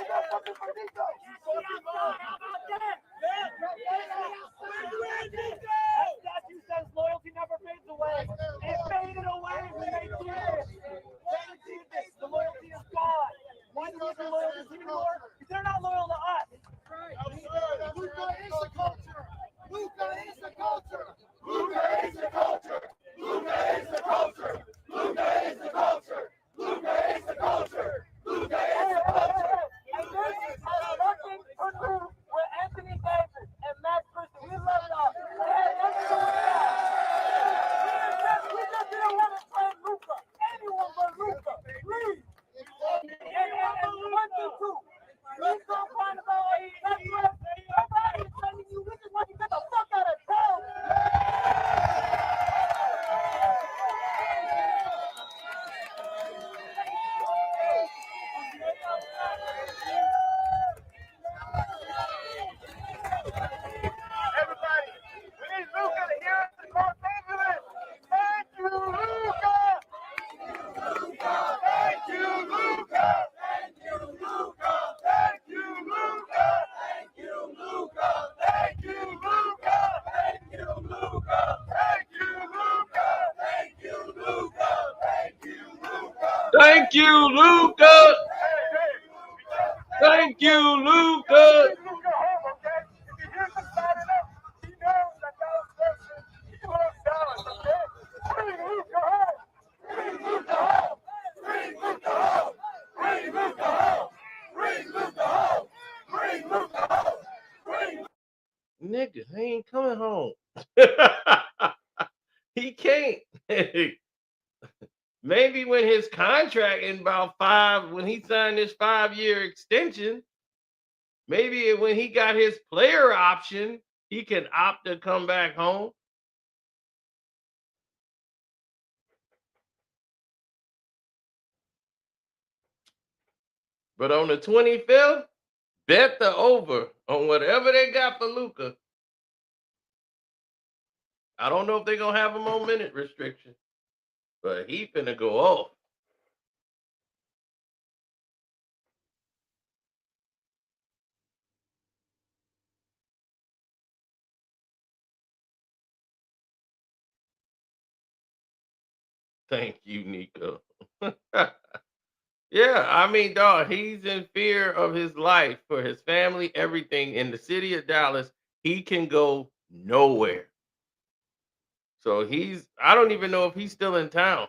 got fucking for Nico. That statue says loyalty never fades away. It faded away when they did this. They did this. The loyalty is gone. Why do we have loyalty anymore? Because they're not loyal to us. Luka is the culture. Luka is the culture. Luka is the culture. Luka is the culture. Luka is the culture. Luka is the culture. Luka is the culture. And this has nothing to do with Anthony Davis and Max Christian. We love y'all. It had nothing to do with that. We just didn't want to trade Luka. Anyone but Luka. Please. And 1, 2, 2. Please don't find about that's what nobody is telling you. We just want you to get the fuck out of town. Everybody, we need Luka to hear us in Los Angeles. Thank you, Luka. Thank you, Luka. Thank you, Luka. Thank you, Luka. Thank you, Luka. Thank you, Luka. Thank you, Luka. Thank you, Luka. Thank you, Luka. Thank you, Luka. Thank you, Luka. Thank you, Luka. Luka home, okay? If he hears us signing up, he knows that Dallas Texas, he loves Dallas, okay? Bring Luka home. Bring Luka home. Bring Luka home. Bring Luka home. Bring Luka home. Bring Luka home. Bring. Nigga, he ain't coming home. He can't. Maybe when his contract in about 5, when he signed this 5-year extension, maybe when he got his player option, he can opt to come back home. But on the 25th, bet the over on whatever they got for Luka. I don't know if they're going to have him on minute restriction, but he finna go off. Thank you, Nico. Yeah, I mean, dog, he's in fear of his life for his family, everything. In the city of Dallas, he can go nowhere. So I don't even know if he's still in town.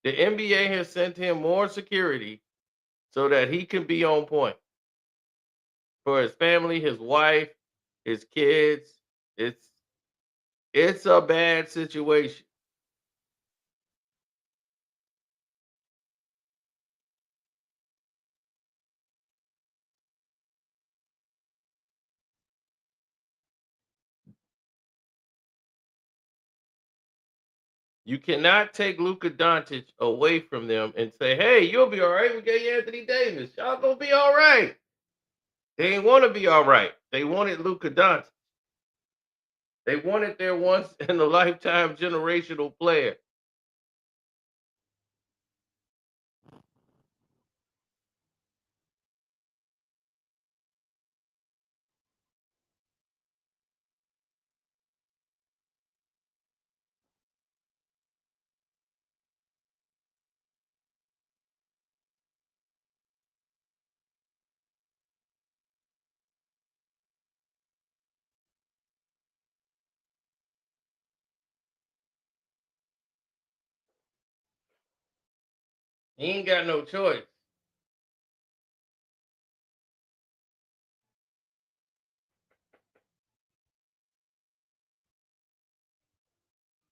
The NBA has sent him more security so that he can be on point for his family, his wife, his kids. It's a bad situation. You cannot take Luka Doncic away from them and say, "Hey, you'll be all right. We got you Anthony Davis. Y'all gonna be all right." They didn't want to be all right. They wanted Luka Doncic. They wanted their once in a lifetime generational player. He ain't got no choice.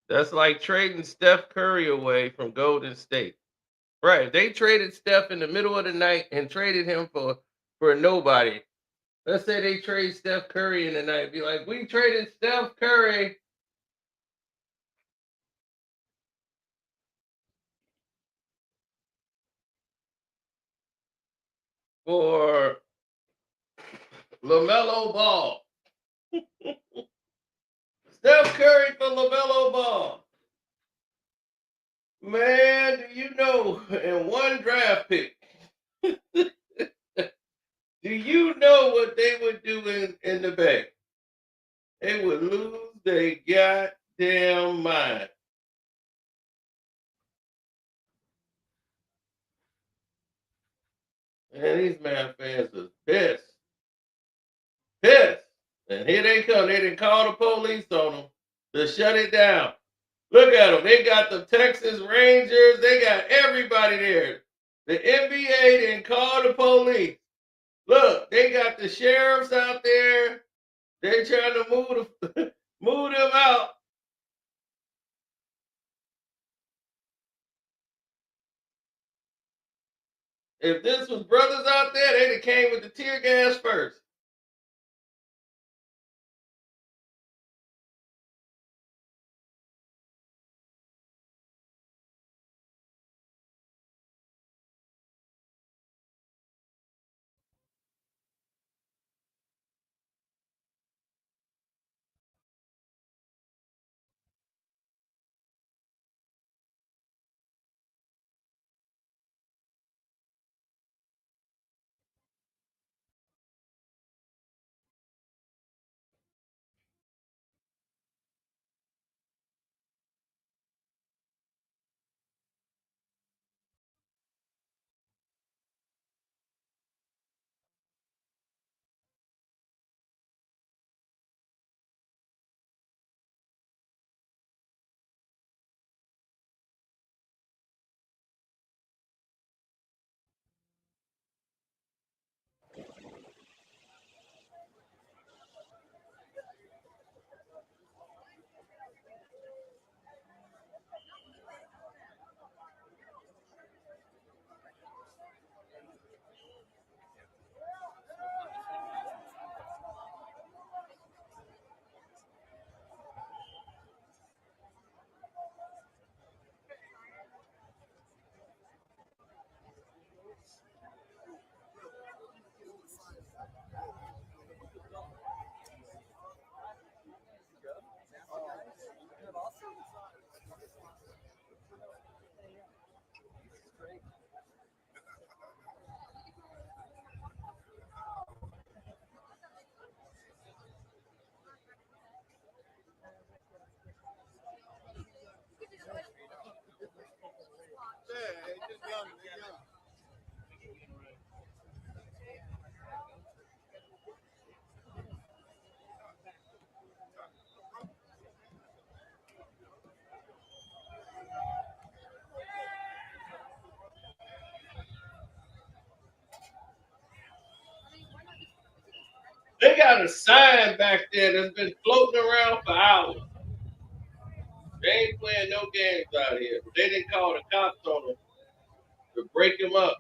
That's like trading Steph Curry away from Golden State. Right. They traded Steph in the middle of the night and traded him for nobody. Let's say they trade Steph Curry in the night. Be like, we traded Steph Curry for LaMelo Ball. Steph Curry for LaMelo Ball. Man, do you know in one draft pick, do you know what they would do in the Bay? They would lose their goddamn mind. Man, these Mavs fans are pissed. Pissed. And here they come. They didn't call the police on them to shut it down. Look at them. They got the Texas Rangers. They got everybody there. The NBA didn't call the police. Look, they got the sheriffs out there. They're trying to move them out. If this was brothers out there, they'd have came with the tear gas first. They got a sign back there that's been floating around for hours. They ain't playing no games out here. They didn't call the cops on them to break them up.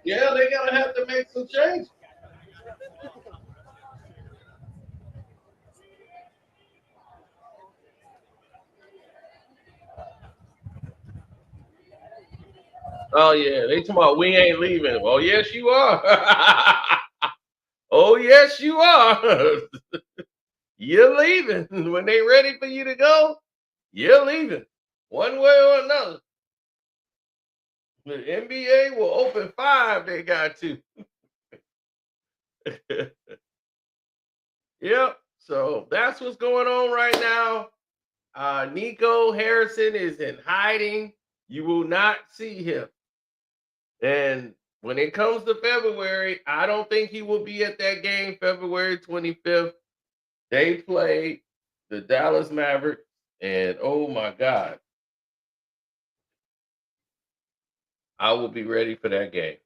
Yeah, they gotta have to make some changes. Oh yeah, they talking about we ain't leaving. Oh yes, you are. Oh yes, you are. You're leaving when they ready for you to go. You're leaving one way or another. The NBA will open 5. They got to. Yep. So that's what's going on right now. Nico Harrison is in hiding. You will not see him. And when it comes to February, I don't think he will be at that game February 25th. They played the Dallas Mavericks, and oh my God, I will be ready for that game.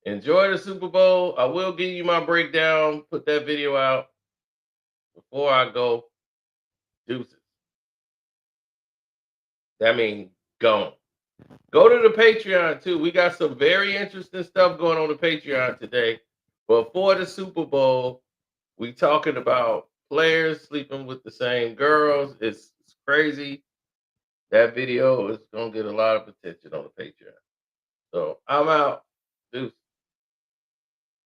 Enjoy the Super Bowl. I will give you my breakdown, put that video out before I go. Deuces. That means gone. Go to the Patreon too. We got some very interesting stuff going on the Patreon today. Before the Super Bowl, we talking about players sleeping with the same girls. It's crazy. That video is gonna get a lot of attention on the Patreon. So I'm out. Deuces.